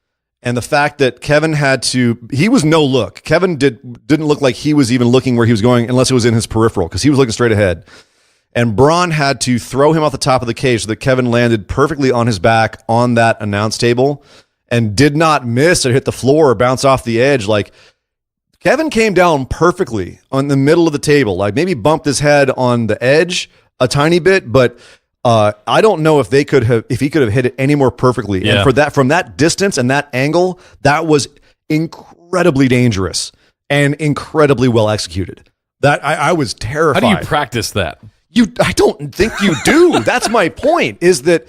and the fact that Kevin he was no look. Kevin didn't look like he was even looking where he was going unless it was in his peripheral, because he was looking straight ahead. And Braun had to throw him off the top of the cage so that Kevin landed perfectly on his back on that announce table and did not miss or hit the floor or bounce off the edge. Like Kevin came down perfectly on the middle of the table, like maybe bumped his head on the edge a tiny bit, but I don't know if he could have hit it any more perfectly. Yeah. And from that distance and that angle, that was incredibly dangerous and incredibly well executed. That I was terrified. How do you practice that? I don't think you do. That's my point, is that,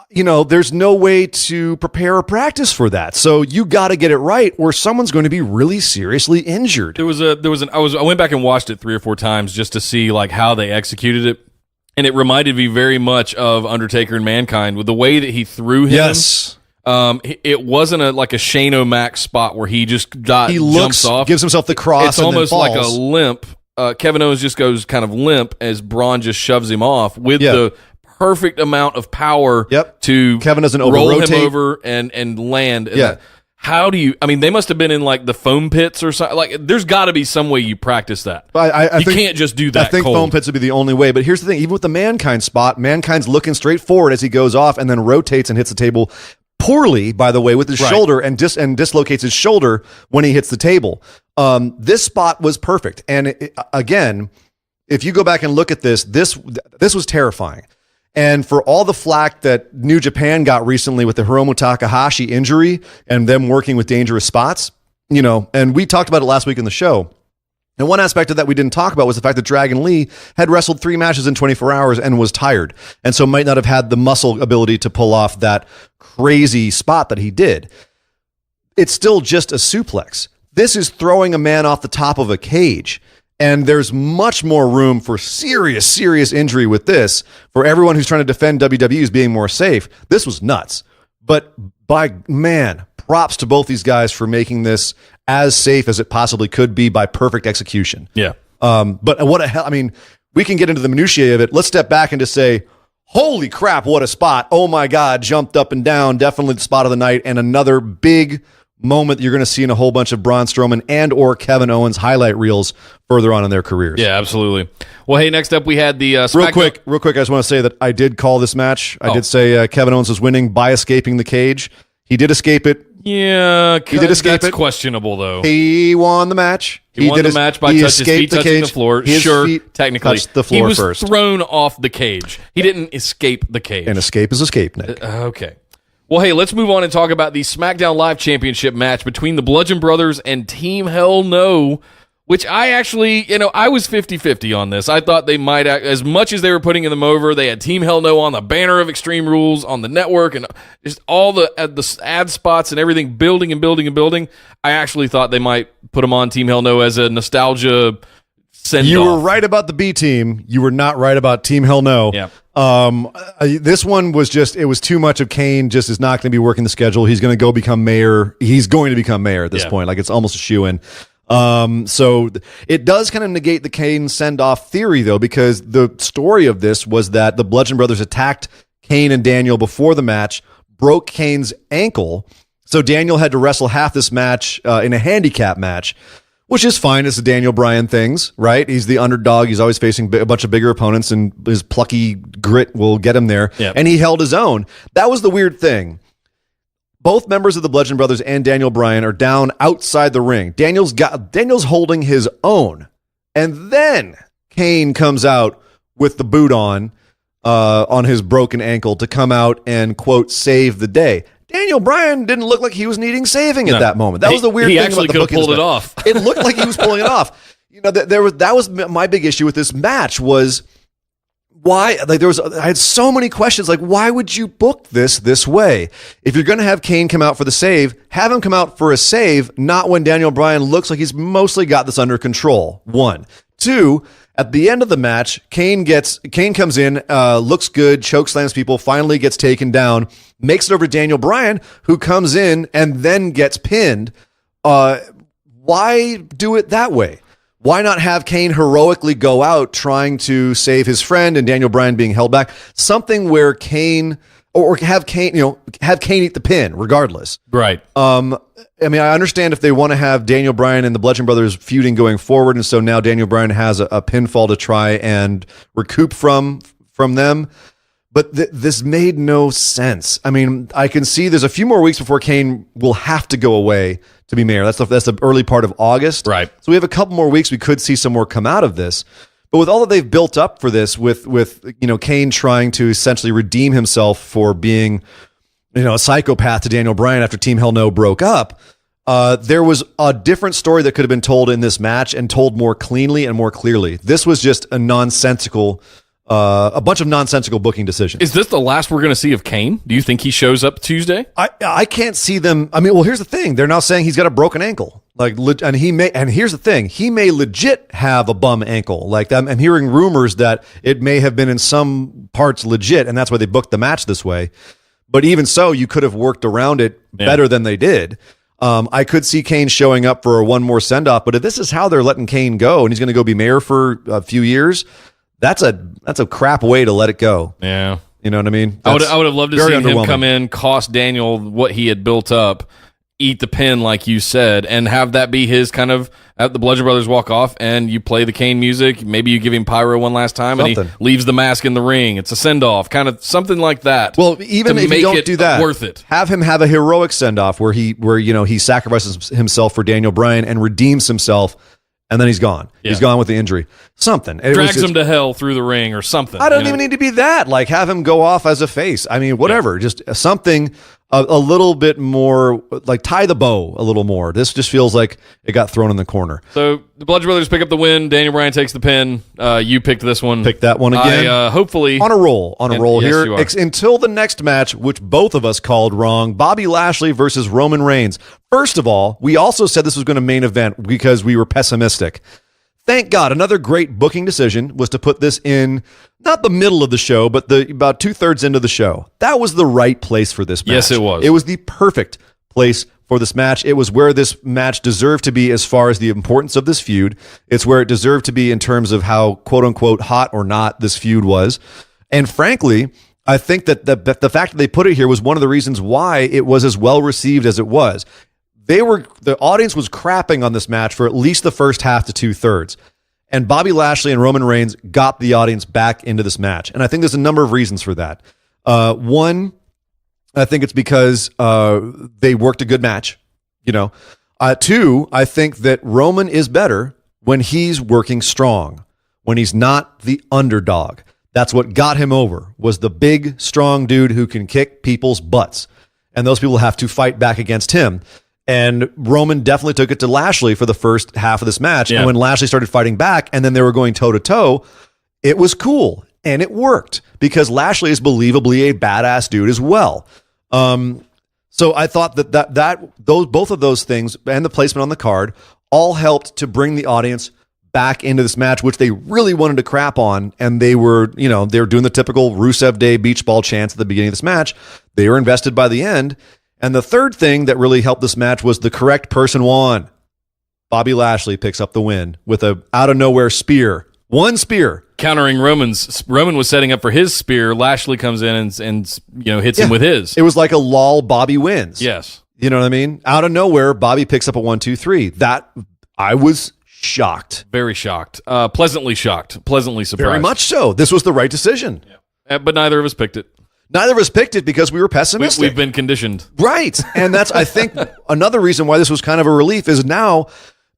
there's no way to prepare or practice for that. So you got to get it right, or someone's going to be really seriously injured. I went back and watched it 3 or 4 times just to see like how they executed it. And it reminded me very much of Undertaker and Mankind with the way that he threw him. Yes. It wasn't like a Shane O'Mac spot where he just jumps off. Gives himself the cross. It's almost like a limp. Kevin Owens just goes kind of limp as Braun just shoves him off with the perfect amount of power to Kevin doesn't roll over-rotate. him over and land. And how do you? I mean, they must have been in like the foam pits or something. Like, there's got to be some way you practice that. You can't just do that. I think cold. foam pits would be the only way. But here's the thing: even with the Mankind spot, Mankind's looking straight forward as he goes off, and then rotates and hits the table poorly, by the way, with his shoulder and dislocates his shoulder when he hits the table. This spot was perfect, and again, if you go back and look at this was terrifying. And for all the flack that New Japan got recently with the Hiromu Takahashi injury and them working with dangerous spots, and we talked about it last week in the show. And one aspect of that we didn't talk about was the fact that Dragon Lee had wrestled 3 matches in 24 hours and was tired, and so might not have had the muscle ability to pull off that crazy spot that he did. It's still just a suplex. This is throwing a man off the top of a cage. And there's much more room for serious, serious injury with this. For everyone who's trying to defend WWE as being more safe, this was nuts. But props to both these guys for making this as safe as it possibly could be by perfect execution. Yeah. But what a hell, we can get into the minutiae of it. Let's step back and just say, holy crap, what a spot. Oh my God, jumped up and down. Definitely the spot of the night. And another big moment that you're going to see in a whole bunch of Braun Strowman and or Kevin Owens highlight reels further on in their careers. Yeah, absolutely. Well, hey, next up we had the real quick, I just want to say that I did call this match. I did say Kevin Owens was winning by escaping the cage. He did escape it. Yeah, he did escape that's it. Questionable though. He won the match. He won the match by his feet touching the floor. His feet technically touched the floor he was first. Thrown off the cage. He didn't escape the cage. And escape is escape, Nick. Okay. Well, hey, let's move on and talk about the SmackDown Live Championship match between the Bludgeon Brothers and Team Hell No, which I actually, I was 50-50 on this. I thought they might, as much as they were putting them over, they had Team Hell No on the banner of Extreme Rules on the network and just all the ad spots and everything building and building and building. I actually thought they might put them on Team Hell No as a nostalgia send-off. You were right about the B team. You were not right about Team Hell No. Yeah. This one was it was too much of Kane. Just is not going to be working the schedule. He's going to go become mayor. He's going to become mayor at this point. Like, it's almost a shoo-in. So it does kind of negate the Kane send-off theory, though, because the story of this was that the Bludgeon Brothers attacked Kane and Daniel before the match, broke Kane's ankle, so Daniel had to wrestle half this match in a handicap match, Which is fine. It's the Daniel Bryan things, right? He's the underdog. He's always facing a bunch of bigger opponents, and his plucky grit will get him there. Yep. And he held his own. That was the weird thing. Both members of the Bludgeon Brothers and Daniel Bryan are down outside the ring. Daniel's holding his own. And then Kane comes out with the boot on his broken ankle to come out and, quote, save the day. Daniel Bryan didn't look like he was needing saving at that moment. That was the weird thing about the booking. He actually could have pulled it off. It looked like he was pulling it off. That was my big issue with this match was why. I had so many questions. Like, why would you book this way? If you're going to have Kane come out for the save, have him come out for a save, not when Daniel Bryan looks like he's mostly got this under control. 1, 2. At the end of the match, Kane comes in, looks good, chokeslams people, finally gets taken down, makes it over to Daniel Bryan, who comes in and then gets pinned. Why do it that way? Why not have Kane heroically go out trying to save his friend and Daniel Bryan being held back? Something where Kane, or have Kane eat the pin regardless. Right. I mean, I understand if they want to have Daniel Bryan and the Bludgeon Brothers feuding going forward, and so now Daniel Bryan has a pinfall to try and recoup from them. But this made no sense. I mean, I can see there's a few more weeks before Kane will have to go away to be mayor. That's the early part of August. Right. So we have a couple more weeks. We could see some more come out of this. But with all that they've built up for this, with Kane trying to essentially redeem himself for being a psychopath to Daniel Bryan after Team Hell No broke up, there was a different story that could have been told in this match and told more cleanly and more clearly. This was just a bunch of nonsensical booking decisions. Is this the last we're going to see of Kane? Do you think he shows up Tuesday? I can't see them. I mean, well, here's the thing. They're now saying he's got a broken ankle. And here's the thing. He may legit have a bum ankle. Like, I'm hearing rumors that it may have been in some parts legit, and that's why they booked the match this way. But even so, you could have worked around it better than they did. I could see Kane showing up for one more send-off, but if this is how they're letting Kane go, and he's going to go be mayor for a few years, that's a crap way to let it go. Yeah. You know what I mean? I would have loved to see him come in, cost Daniel what he had built up, eat the pin like you said, and have that be his kind of at the Bludgeon Brothers walk off, and you play the Kane music. Maybe you give him pyro one last time, and he leaves the mask in the ring. It's a send off, kind of something like that. Well, even if you don't do that, worth it. Have him have a heroic send off where he sacrifices himself for Daniel Bryan and redeems himself. And then he's gone. Yeah. He's gone with the injury. Something. Drags him to hell through the ring or something. I don't even need to be that. Like, have him go off as a face. I mean, whatever. Yeah. Just something a little bit more, like tie the bow a little more. This just feels like it got thrown in the corner. So the Bludgeon Brothers pick up the win. Daniel Bryan takes the pin. You picked this one. Pick that one again. Hopefully. On a roll yes, here. Until the next match, which both of us called wrong. Bobby Lashley versus Roman Reigns. First of all, we also said this was going to main event because we were pessimistic. Thank God, another great booking decision was to put this in, not the middle of the show, but about 2/3 into the show. That was the right place for this match. Yes, it was. It was the perfect place for this match. It was where this match deserved to be as far as the importance of this feud. It's where it deserved to be in terms of how, quote-unquote, hot or not this feud was. And frankly, I think that the fact that they put it here was one of the reasons why it was as well received as it was. The audience was crapping on this match for at least the first half to 2/3. And Bobby Lashley and Roman Reigns got the audience back into this match. And I think there's a number of reasons for that. One, I think it's because they worked a good match. Two, I think that Roman is better when he's working strong, when he's not the underdog. That's what got him over, was the big, strong dude who can kick people's butts. And those people have to fight back against him. And Roman definitely took it to Lashley for the first half of this match. Yeah. And when Lashley started fighting back and then they were going toe-to-toe, it was cool. And it worked because Lashley is believably a badass dude as well. So I thought both of those things and the placement on the card all helped to bring the audience back into this match, which they really wanted to crap on. And they were doing the typical Rusev Day beach ball chants at the beginning of this match. They were invested by the end. And the third thing that really helped this match was the correct person won. Bobby Lashley picks up the win with a out of nowhere spear. One spear. Countering Roman's. Roman was setting up for his spear. Lashley comes in and hits him with his. It was like a lull, Bobby wins. Yes. You know what I mean? Out of nowhere, Bobby picks up a 1, 2, 3. That I was shocked. Very shocked. Pleasantly shocked. Pleasantly surprised. Very much so. This was the right decision. Yeah. But neither of us picked it. Neither of us picked it because we were pessimistic. We've been conditioned. Right. And that's, I think, another reason why this was kind of a relief is now.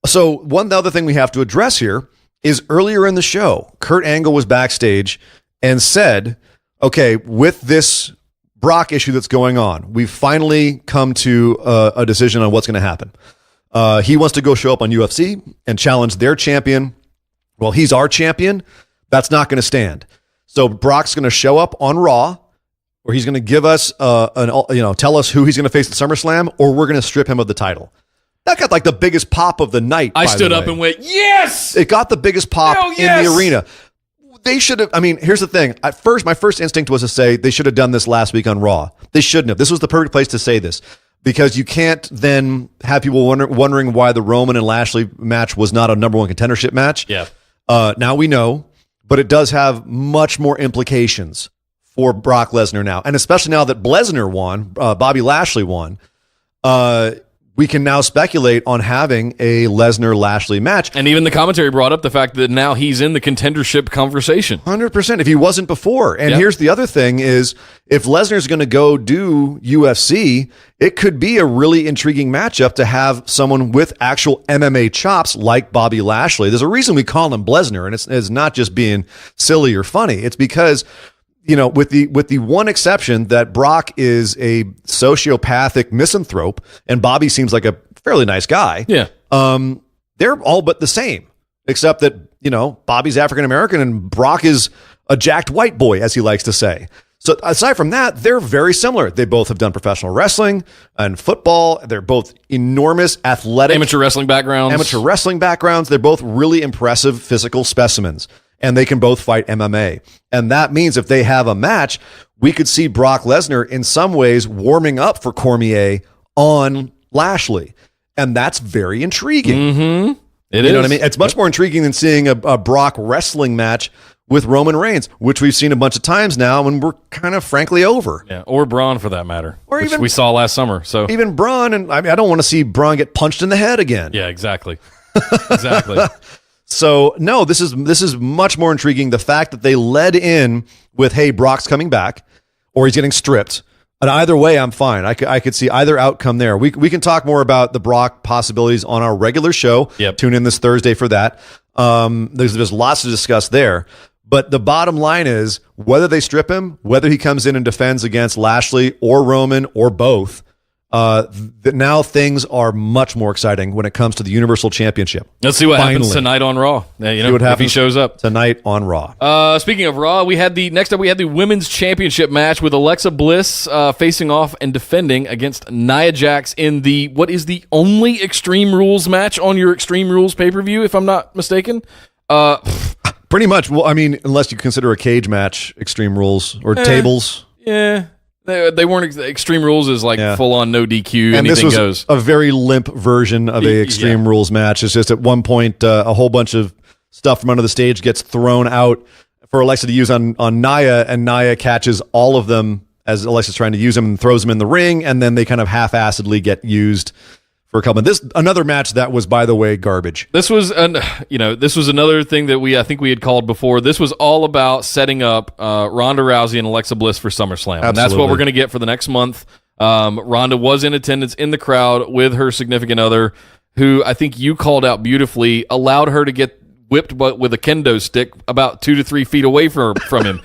So the other thing we have to address here is earlier in the show, Kurt Angle was backstage and said, okay, with this Brock issue that's going on, we've finally come to a decision on what's going to happen. He wants to go show up on UFC and challenge their champion. Well, he's our champion. That's not going to stand. So Brock's going to show up on Raw, where he's going to give us tell us who he's going to face at SummerSlam, or we're going to strip him of the title. That got like the biggest pop of the night. I stood up and went, yes! It got the biggest pop in the arena. They should have, here's the thing. At first, my first instinct was to say they should have done this last week on Raw. They shouldn't have. This was the perfect place to say this, because you can't then have people wondering why the Roman and Lashley match was not a number one contendership match. Yeah. Now we know, but it does have much more implications for Brock Lesnar now. And especially now that Lesnar won, Bobby Lashley won, we can now speculate on having a Lesnar-Lashley match. And even the commentary brought up the fact that now he's in the contendership conversation. 100%, if he wasn't before. And here's the other thing is, if Lesnar's going to go do UFC, it could be a really intriguing matchup to have someone with actual MMA chops like Bobby Lashley. There's a reason we call him Lesnar, and it's not just being silly or funny. It's because, with the one exception that Brock is a sociopathic misanthrope and Bobby seems like a fairly nice guy. Yeah. They're all but the same, except that, Bobby's African American and Brock is a jacked white boy, as he likes to say. So aside from that, they're very similar. They both have done professional wrestling and football. They're both enormous athletic amateur wrestling backgrounds. They're both really impressive physical specimens. And they can both fight MMA. And that means if they have a match, we could see Brock Lesnar in some ways warming up for Cormier on Lashley. And that's very intriguing. Mm-hmm. It is. You know what I mean? It's much more intriguing than seeing a Brock wrestling match with Roman Reigns, which we've seen a bunch of times now, and we're kind of frankly over. Yeah, or Braun for that matter, or which even we saw last summer. So even Braun, and I don't want to see Braun get punched in the head again. Yeah, exactly. Exactly. So no, this is much more intriguing. The fact that they led in with, hey, Brock's coming back, or he's getting stripped. And either way, I'm fine. I could see either outcome there. We can talk more about the Brock possibilities on our regular show. Yep. Tune in this Thursday for that. There's lots to discuss there. But the bottom line is, whether they strip him, whether he comes in and defends against Lashley or Roman or both, now things are much more exciting when it comes to the Universal Championship. Let's see what happens tonight on Raw. See what happens if he shows up tonight on Raw. Speaking of Raw, we had the Women's Championship match with Alexa Bliss facing off and defending against Nia Jax in what is the only Extreme Rules match on your Extreme Rules pay-per-view, if I'm not mistaken. Pretty much. Well, unless you consider a cage match Extreme Rules or tables. Yeah. They weren't. Extreme Rules is like full on no DQ. And anything this was goes. A very limp version of a Extreme Rules match. It's just at one point a whole bunch of stuff from under the stage gets thrown out for Alexa to use on Nia, and Nia catches all of them as Alexa's trying to use them and throws them in the ring, and then they kind of half-assedly get used for a couple. Another match that was, by the way, garbage. This was another thing that I think we had called before. This was all about setting up Ronda Rousey and Alexa Bliss for SummerSlam. Absolutely. And that's what we're going to get for the next month. Ronda was in attendance in the crowd with her significant other, who I think you called out beautifully, allowed her to get whipped but with a kendo stick about 2 to 3 feet away from him.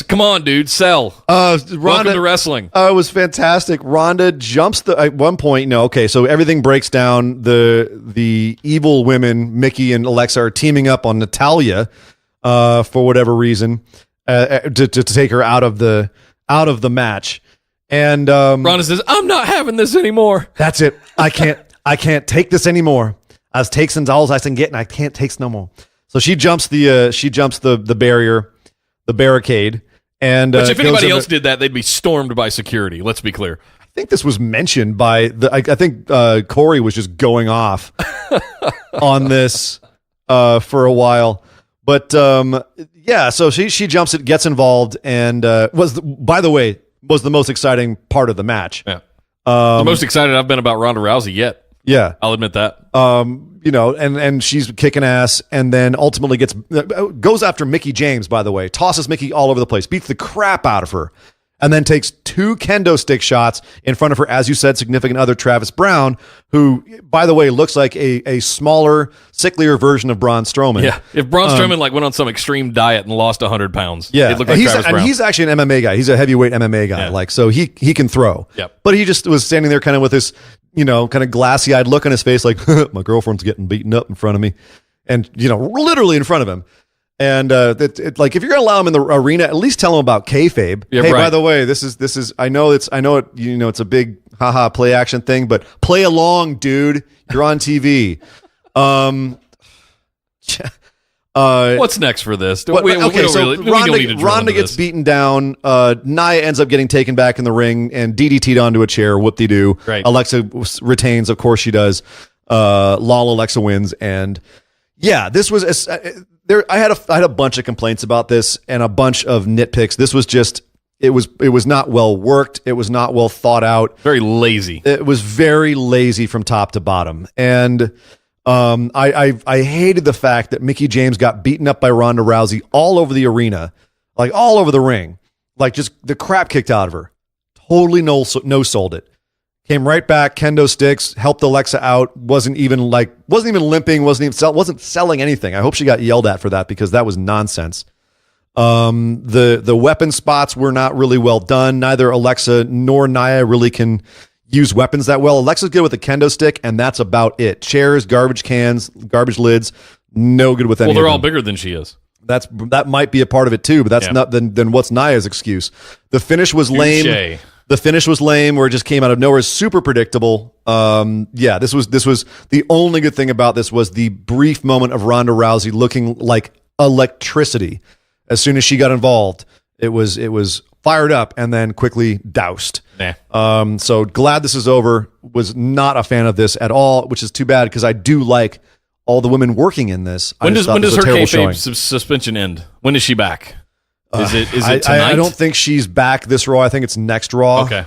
Come on, dude, sell. Welcome to wrestling. It was fantastic. Ronda jumps at one point. So everything breaks down. The evil women, Mickey and Alexa, are teaming up on Natalya for whatever reason to take her out of the match. And Ronda says, "I'm not having this anymore. That's it. I can't take this anymore. I was taking all I can get, and I can't take no more." So she jumps the barrier. The barricade, and which if anybody else did that, they'd be stormed by security. Let's be clear. I think this was mentioned by I think Corey was just going off on this for a while, but so she jumps it, gets involved, and was the most exciting part of the match. Yeah, the most excited I've been about Ronda Rousey yet. Yeah, I'll admit that. and she's kicking ass, and then ultimately goes after Mickie James, by the way, tosses Mickie all over the place, beats the crap out of her, and then takes 2 kendo stick shots in front of her, as you said, significant other Travis Brown, who, by the way, looks like a smaller, sicklier version of Braun Strowman. Yeah, if Braun Strowman went on some extreme diet and lost 100 pounds, yeah, it looked like Travis Brown. He's actually an MMA guy. He's a heavyweight MMA guy, so he can throw. Yep. But he just was standing there kind of with this, kind of glassy-eyed look on his face, like, my girlfriend's getting beaten up in front of me, and literally in front of him. And like, if you're gonna allow him in the arena, at least tell him about kayfabe. Yeah, hey, right. by the way, this is. I know it's a big haha play action thing, but play along, dude. You're on TV. What's next for this? Ronda gets beaten down. Nia ends up getting taken back in the ring and DDT'd onto a chair. Whoop-de-doo. Right. Alexa retains. Of course she does. Lol, Alexa wins. And yeah, this was I had a bunch of complaints about this and a bunch of nitpicks. This was just it was not well worked. It was not well thought out. Very lazy. It was very lazy from top to bottom. And I hated the fact that Mickie James got beaten up by Ronda Rousey all over the arena, like all over the ring, like just the crap kicked out of her. Totally no-sold it. Came right back, kendo sticks, helped Alexa out. Wasn't even limping. Wasn't selling anything. I hope she got yelled at for that because that was nonsense. The weapon spots were not really well done. Neither Alexa nor Nia really can use weapons that well. Alexa's good with a kendo stick, and that's about it. Chairs, garbage cans, garbage lids, no good with any. Well, they're of them. all bigger than she is. That might be a part of it too, but that's not then what's Nia's excuse? The finish was lame. The finish was lame, where it just came out of nowhere. Super predictable. This was the only good thing about this was the brief moment of Ronda Rousey looking like electricity. As soon as she got involved, it was fired up and then quickly doused. Nah. So glad this is over. Was not a fan of this at all, which is too bad because I do like all the women working in this. When does her kayfabe suspension end? When is she back? Is it tonight? I don't think she's back this Raw. I think it's next Raw. Okay.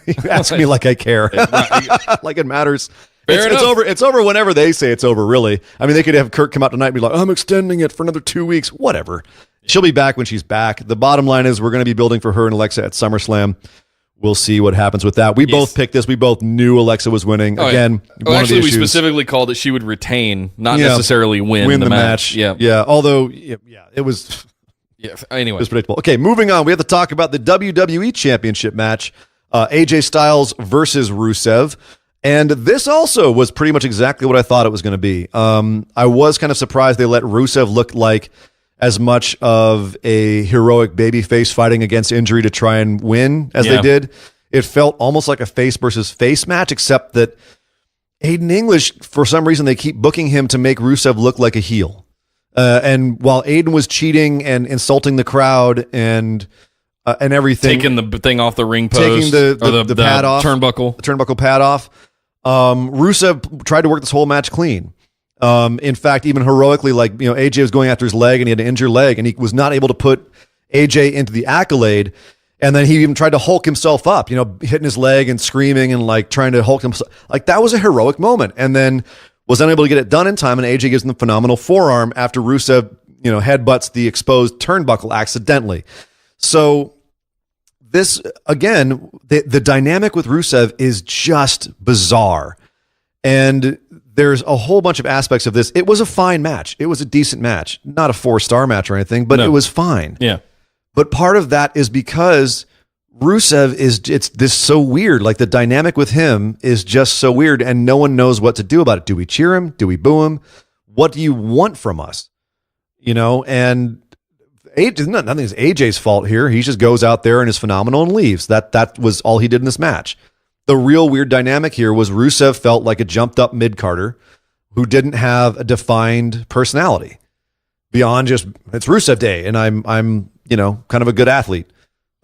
You ask me like I care, like it matters. Fair It's enough. over. It's over whenever they say it's over. Really, I mean, they could have Kurt come out tonight and be like, "I'm extending it for another 2 weeks." Whatever. She'll be back when she's back. The bottom line is we're going to be building for her and Alexa at SummerSlam. We'll see what happens with that. We both picked this. We both knew Alexa was winning. Again, actually, we specifically called that she would retain, not necessarily win the match. Yeah. Although, it was. Yeah. Anyway, It was predictable. Okay, moving on. We have to talk about the WWE Championship match. AJ Styles versus Rusev. And this also was pretty much exactly what I thought it was going to be. I was kind of surprised they let Rusev look like as much of a heroic babyface fighting against injury to try and win as they did. It felt almost like a face versus face match, except that Aiden English, for some reason, they keep booking him to make Rusev look like a heel. And while Aiden was cheating and insulting the crowd and everything, taking the thing off the ring post, taking the pad off, the turnbuckle pad off, Rusev tried to work this whole match clean. In fact, even heroically, AJ was going after his leg and he had an injured leg and he was not able to put AJ into the accolade. And then he even tried to Hulk himself up, hitting his leg and screaming and trying to Hulk himself. That was a heroic moment. And then was unable to get it done in time. And AJ gives him the phenomenal forearm after Rusev, headbutts the exposed turnbuckle accidentally. So this, again, the dynamic with Rusev is just bizarre. And there's a whole bunch of aspects of this. It was a fine match. It was a decent match. Not a 4-star match or anything, but it was fine. Yeah. But part of that is because Rusev it's this so weird. The dynamic with him is just so weird and no one knows what to do about it. Do we cheer him? Do we boo him? What do you want from us? And nothing is AJ's fault here. He just goes out there and is phenomenal and leaves. That was all he did in this match. The real weird dynamic here was Rusev felt like a jumped up mid-carder who didn't have a defined personality beyond just it's Rusev Day and I'm kind of a good athlete,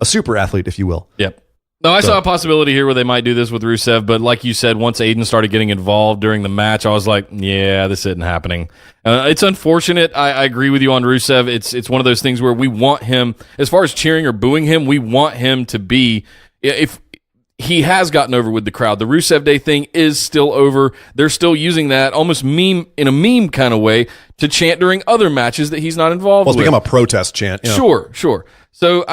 a super athlete, if you will. Yep. No, I saw a possibility here where they might do this with Rusev, but like you said, once Aiden started getting involved during the match, I was like, yeah, this isn't happening. It's unfortunate. I agree with you on Rusev. It's one of those things where we want him, as far as cheering or booing him, we want him to be, if he has gotten over with the crowd. The Rusev Day thing is still over. They're still using that almost in a meme kind of way to chant during other matches that he's not involved with. Well, it's become a protest chant. Yeah. Sure. So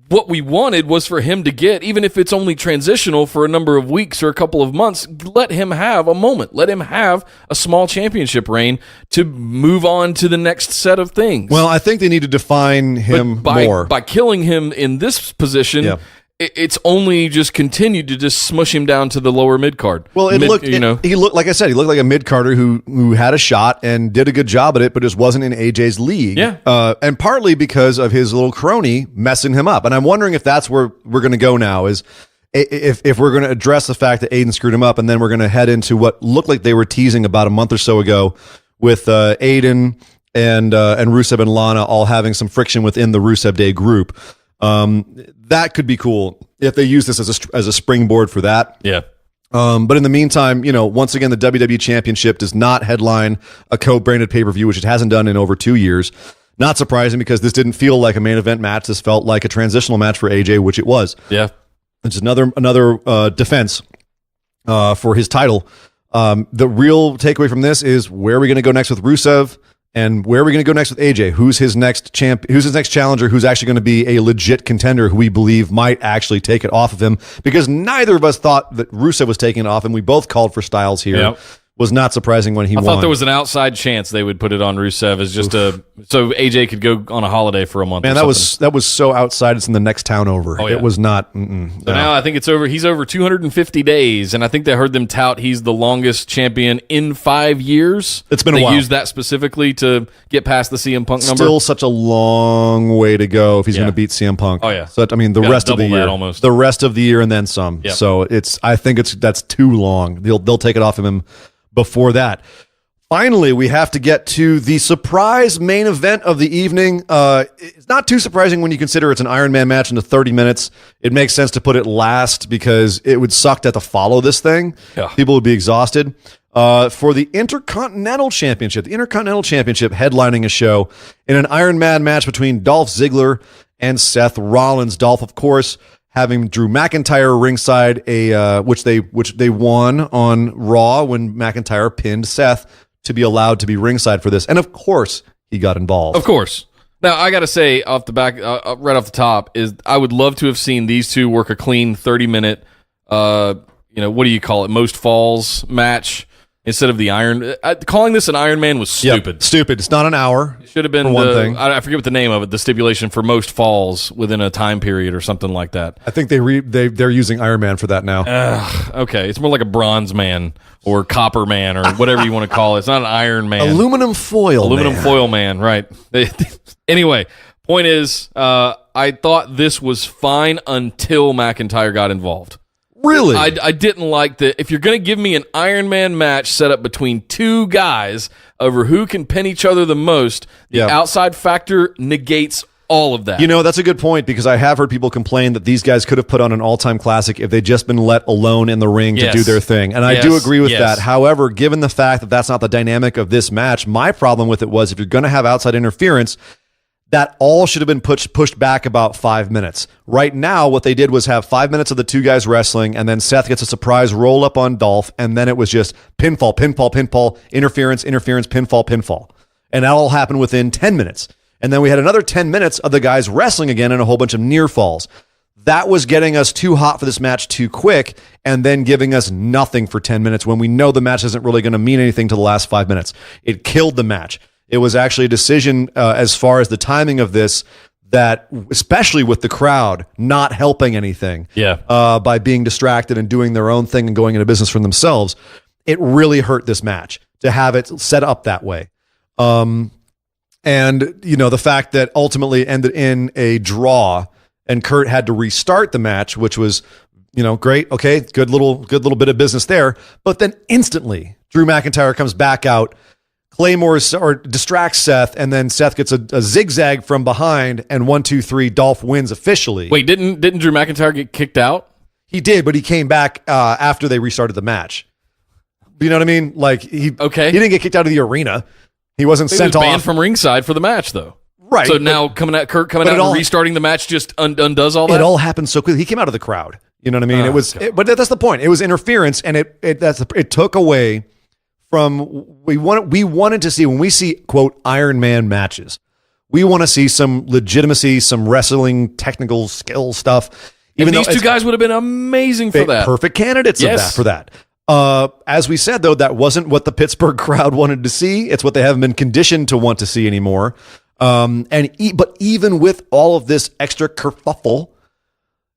what we wanted was for him to get, even if it's only transitional for a number of weeks or a couple of months, let him have a moment. Let him have a small championship reign to move on to the next set of things. Well, I think they need to define him more. By killing him in this position, it's only just continued to just smush him down to the lower mid card. Well, he looked like I said, he looked like a mid carder who had a shot and did a good job at it, but just wasn't in AJ's league. Yeah. And partly because of his little crony messing him up. And I'm wondering if that's where we're going to go now. Is if we're going to address the fact that Aiden screwed him up, and then we're going to head into what looked like they were teasing about a month or so ago with Aiden and Rusev and Lana all having some friction within the Rusev Day group. That could be cool if they use this as a springboard for that. Yeah. But in the meantime, once again, the WWE Championship does not headline a co-branded pay-per-view, which it hasn't done in over 2 years. Not surprising because this didn't feel like a main event match. This felt like a transitional match for AJ, which it was. Yeah. It's another defense for his title. The real takeaway from this is where are we going to go next with Rusev? And where are we going to go next with AJ? Who's his next challenger? Who's actually going to be a legit contender who we believe might actually take it off of him? Because neither of us thought that Rusev was taking it off, and we both called for Styles here. Yep. Was not surprising when he won. I thought there was an outside chance they would put it on Rusev as just so AJ could go on a holiday for a month. Man, that was so outside. It's in the next town over. Oh, yeah. It was not. So now I think it's over. He's over 250 days, and I think they heard them tout he's the longest champion in 5 years. It's been a while. They used that specifically to get past the CM Punk number. Still such a long way to go if he's going to beat CM Punk. Oh yeah. So the rest of the year, almost. The rest of the year, and then some. Yep. So I think that's too long. They'll take it off of him before that. Finally, we have to get to the surprise main event of the evening. It's not too surprising when you consider it's an Iron Man match into 30 minutes. It makes sense to put it last because it would suck to have to follow this thing. Yeah. People would be exhausted. For the Intercontinental Championship, headlining a show in an Iron Man match between Dolph Ziggler and Seth Rollins. Dolph, of course, having Drew McIntyre ringside, which they won on Raw when McIntyre pinned Seth to be allowed to be ringside for this, and of course he got involved. Of course. Now I got to say off the back, right off the top, is I would love to have seen these two work a clean 30-minute, what do you call it, most falls match. Instead of the Iron... calling this an Iron Man was stupid. Yep, stupid. It's not an hour. It should have been for one thing. I forget what the name of it, the stipulation for most falls within a time period or something like that. I think they're using Iron Man for that now. Okay, it's more like a Bronze Man or Copper Man or whatever you want to call it. It's not an Iron Man. Aluminum foil man, right. Anyway, point is, I thought this was fine until McIntyre got involved. Really? I didn't like that. If you're going to give me an Iron Man match set up between two guys over who can pin each other the most, the outside factor negates all of that. That's a good point because I have heard people complain that these guys could have put on an all-time classic if they'd just been let alone in the ring to do their thing. And I do agree with that. However, given the fact that that's not the dynamic of this match, my problem with it was if you're going to have outside interference, that all should have been pushed back about 5 minutes. Right now, what they did was have 5 minutes of the two guys wrestling, and then Seth gets a surprise roll up on Dolph, and then it was just pinfall, interference, pinfall. And that all happened within 10 minutes. And then we had another 10 minutes of the guys wrestling again and a whole bunch of near falls. That was getting us too hot for this match too quick, and then giving us nothing for 10 minutes when we know the match isn't really going to mean anything to the last 5 minutes. It killed the match. It was actually a decision as far as the timing of this that, especially with the crowd not helping anything by being distracted and doing their own thing and going into business for themselves, it really hurt this match to have it set up that way. And, the fact that ultimately ended in a draw and Kurt had to restart the match, which was, great. Okay, good little bit of business there. But then instantly, Drew McIntyre comes back out, claymores or distracts Seth, and then Seth gets a zigzag from behind, and 1, 2, 3, Dolph wins officially. Wait, didn't Drew McIntyre get kicked out? He did, but he came back after they restarted the match. You know what I mean? Like he didn't get kicked out of the arena. He wasn't sent off. Banned from ringside for the match, though. Right. So now Kurt coming out and restarting the match just undoes all that? It all happened so quickly. He came out of the crowd. You know what I mean? But that's the point. It was interference, and it took away from we wanted to see, when we see quote Iron Man matches, we want to see some legitimacy, some wrestling technical skill stuff. Even these two guys would have been amazing for that. Perfect candidates for that. As we said, though, that wasn't what the Pittsburgh crowd wanted to see. It's what they haven't been conditioned to want to see anymore. But even with all of this extra kerfuffle,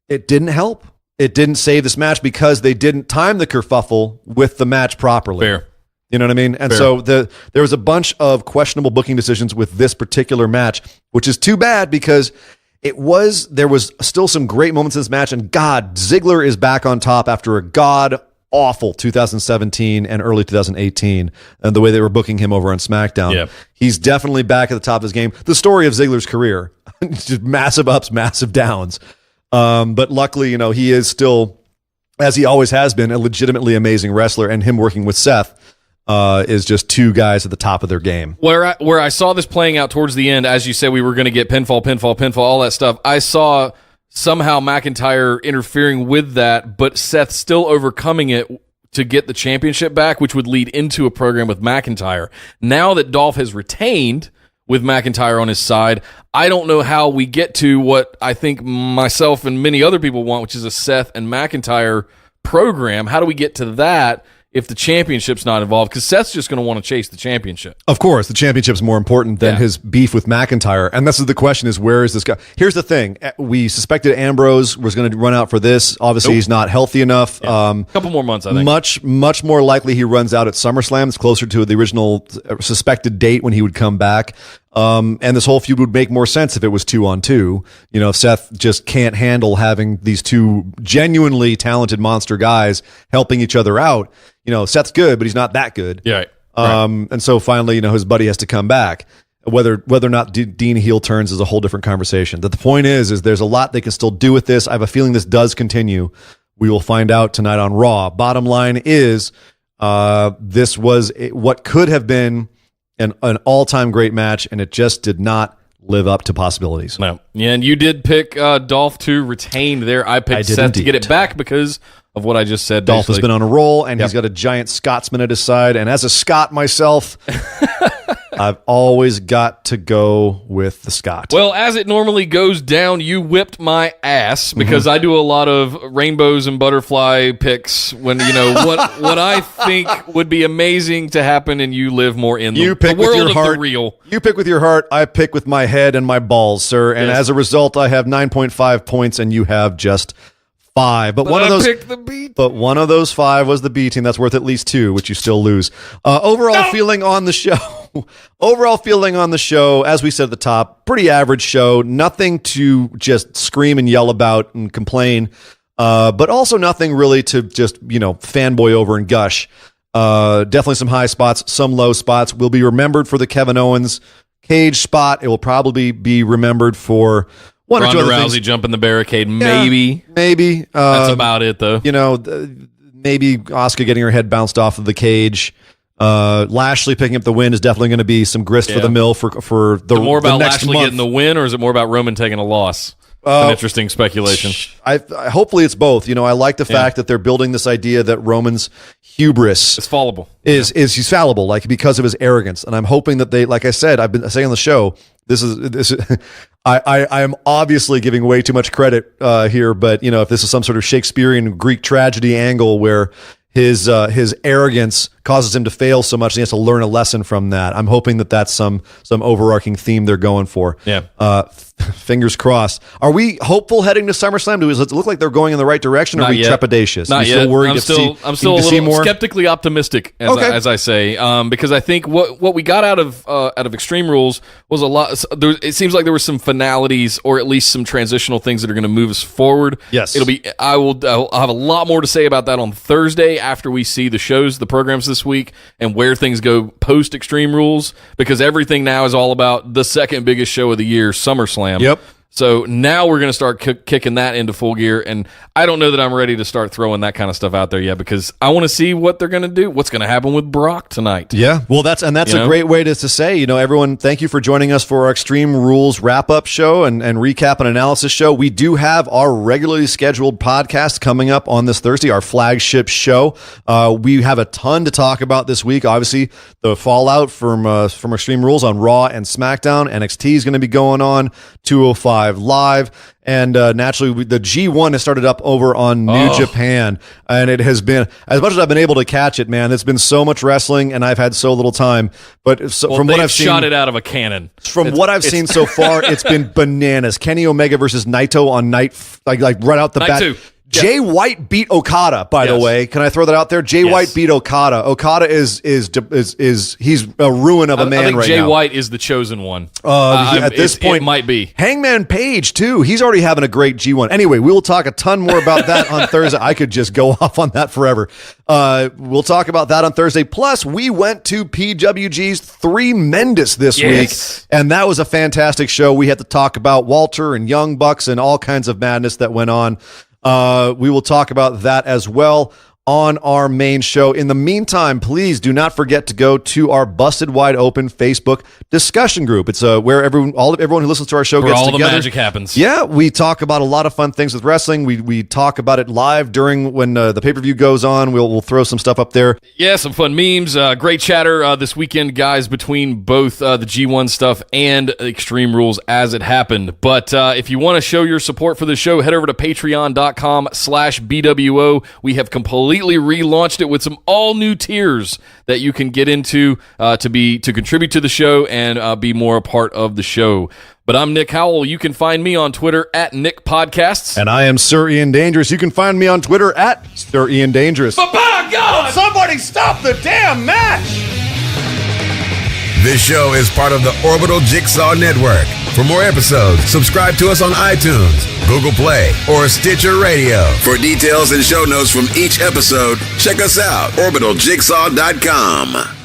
it didn't help. It didn't save this match because they didn't time the kerfuffle with the match properly. Fair. You know what I mean? And so there was a bunch of questionable booking decisions with this particular match, which is too bad because there was still some great moments in this match. And God, Ziggler is back on top after a god-awful 2017 and early 2018, and the way they were booking him over on SmackDown. Yeah. He's definitely back at the top of his game. The story of Ziggler's career, just massive ups, massive downs. But luckily, he is still, as he always has been, a legitimately amazing wrestler, and him working with Seth is just two guys at the top of their game. Where I saw this playing out towards the end, as you said, we were going to get pinfall, all that stuff. I saw somehow McIntyre interfering with that, but Seth still overcoming it to get the championship back, which would lead into a program with McIntyre. Now that Dolph has retained with McIntyre on his side, I don't know how we get to what I think myself and many other people want, which is a Seth and McIntyre program. How do we get to that if the championship's not involved? Because Seth's just going to want to chase the championship. Of course, the championship's more important than his beef with McIntyre. And this is the question, is where is this guy? Here's the thing. We suspected Ambrose was going to run out for this. Obviously, he's not healthy enough. Yeah. A couple more months, I think. Much more likely he runs out at SummerSlam. It's closer to the original suspected date when he would come back. And this whole feud would make more sense if it was 2-on-2. If Seth just can't handle having these two genuinely talented monster guys helping each other out. Seth's good, but he's not that good. Yeah. Right. And so finally, his buddy has to come back. Whether or not Dean heel turns is a whole different conversation. But the point is there's a lot they can still do with this. I have a feeling this does continue. We will find out tonight on Raw. Bottom line is, this was what could have been an all-time great match, and it just did not live up to possibilities. No. Yeah, and you did pick Dolph to retain there. I picked Seth to get it back because of what I just said. Dolph has been on a roll, and he's got a giant Scotsman at his side. And as a Scot myself, I've always got to go with the Scot. Well, as it normally goes down, you whipped my ass because I do a lot of rainbows and butterfly picks when, what I think would be amazing to happen, and you live more in the world of the real. You pick with your heart, I pick with my head and my balls, sir. And as a result, I have 9.5 points, and you have just 5. But one of those 5 was the B team. That's worth at least 2, which you still lose. Overall feeling on the show. Overall feeling on the show, as we said at the top, pretty average show. Nothing to just scream and yell about and complain, but also nothing really to just fanboy over and gush. Definitely some high spots, some low spots. Will be remembered for the Kevin Owens cage spot. It will probably be remembered for one or two other things. Rousey jumping the barricade, maybe. That's about it, though. Maybe Asuka getting her head bounced off of the cage. Lashley picking up the win is definitely going to be some grist for the mill for the more about the next Lashley month. getting the win, or is it more about Roman taking a loss? An interesting speculation. I hopefully it's both. I like the fact that they're building this idea that Roman's hubris is fallible. Is he's fallible, because of his arrogance. And I'm hoping that they, like I said, I've been saying on the show, this is I am obviously giving way too much credit here, but if this is some sort of Shakespearean Greek tragedy angle where his arrogance causes him to fail so much, and he has to learn a lesson from that. I'm hoping that that's some overarching theme they're going for. Yeah. Fingers crossed. Are we hopeful heading to SummerSlam? Does it look like they're going in the right direction, or are we trepidatious? Not yet. Still worried I'm still a little skeptically optimistic, as I say, because I think what we got out of Extreme Rules was a lot. It seems like there were some finalities, or at least some transitional things that are going to move us forward. Yes, I'll have a lot more to say about that on Thursday after we see the programs this week, and where things go post Extreme Rules, because everything now is all about the second biggest show of the year, SummerSlam. Yep. So now we're going to start kicking that into full gear, and I don't know that I'm ready to start throwing that kind of stuff out there yet because I want to see what they're going to do, what's going to happen with Brock tonight. Yeah, well, that's a great way to say, everyone, thank you for joining us for our Extreme Rules wrap-up show and recap and analysis show. We do have our regularly scheduled podcast coming up on this Thursday, our flagship show. We have a ton to talk about this week. Obviously, the fallout from Extreme Rules on Raw and SmackDown. NXT is going to be going on, 205 Live, and naturally the G1 has started up over on New Japan, and it has been, as much as I've been able to catch it, man, it's been so much wrestling and I've had so little time, but from what I've seen, shot it out of a cannon. From what I've seen so far, it's been bananas. Kenny Omega versus Naito on night like right out the bat. 2. Jay White beat Okada, by the way. Can I throw that out there? Jay White beat Okada. Okada is he's a ruin of a man right now. I think Jay White is the chosen one. At this point, it might be. Hangman Page, too. He's already having a great G1. Anyway, we will talk a ton more about that on Thursday. I could just go off on that forever. We'll talk about that on Thursday. Plus, we went to PWG's Three Mendes this week, and that was a fantastic show. We had to talk about Walter and Young Bucks and all kinds of madness that went on. We will talk about that as well on our main show. In the meantime, please do not forget to go to our Busted Wide Open Facebook discussion group. It's where everyone who listens to our show gets together. Where all the magic happens. Yeah, we talk about a lot of fun things with wrestling. We talk about it live during when the pay-per-view goes on. We'll throw some stuff up there. Yeah, some fun memes. Great chatter this weekend, guys, between both the G1 stuff and Extreme Rules as it happened. But if you want to show your support for the show, head over to patreon.com/BWO. We have completely relaunched it with some all new tiers that you can get into to contribute to the show and be more a part of the show. But I'm Nick Howell. You can find me on Twitter at Nick Podcasts. And I am Sir Ian Dangerous. You can find me on Twitter at Sir Ian Dangerous. But by God! Somebody stop the damn match! This show is part of the Orbital Jigsaw Network. For more episodes, subscribe to us on iTunes, Google Play, or Stitcher Radio. For details and show notes from each episode, check us out, orbitaljigsaw.com.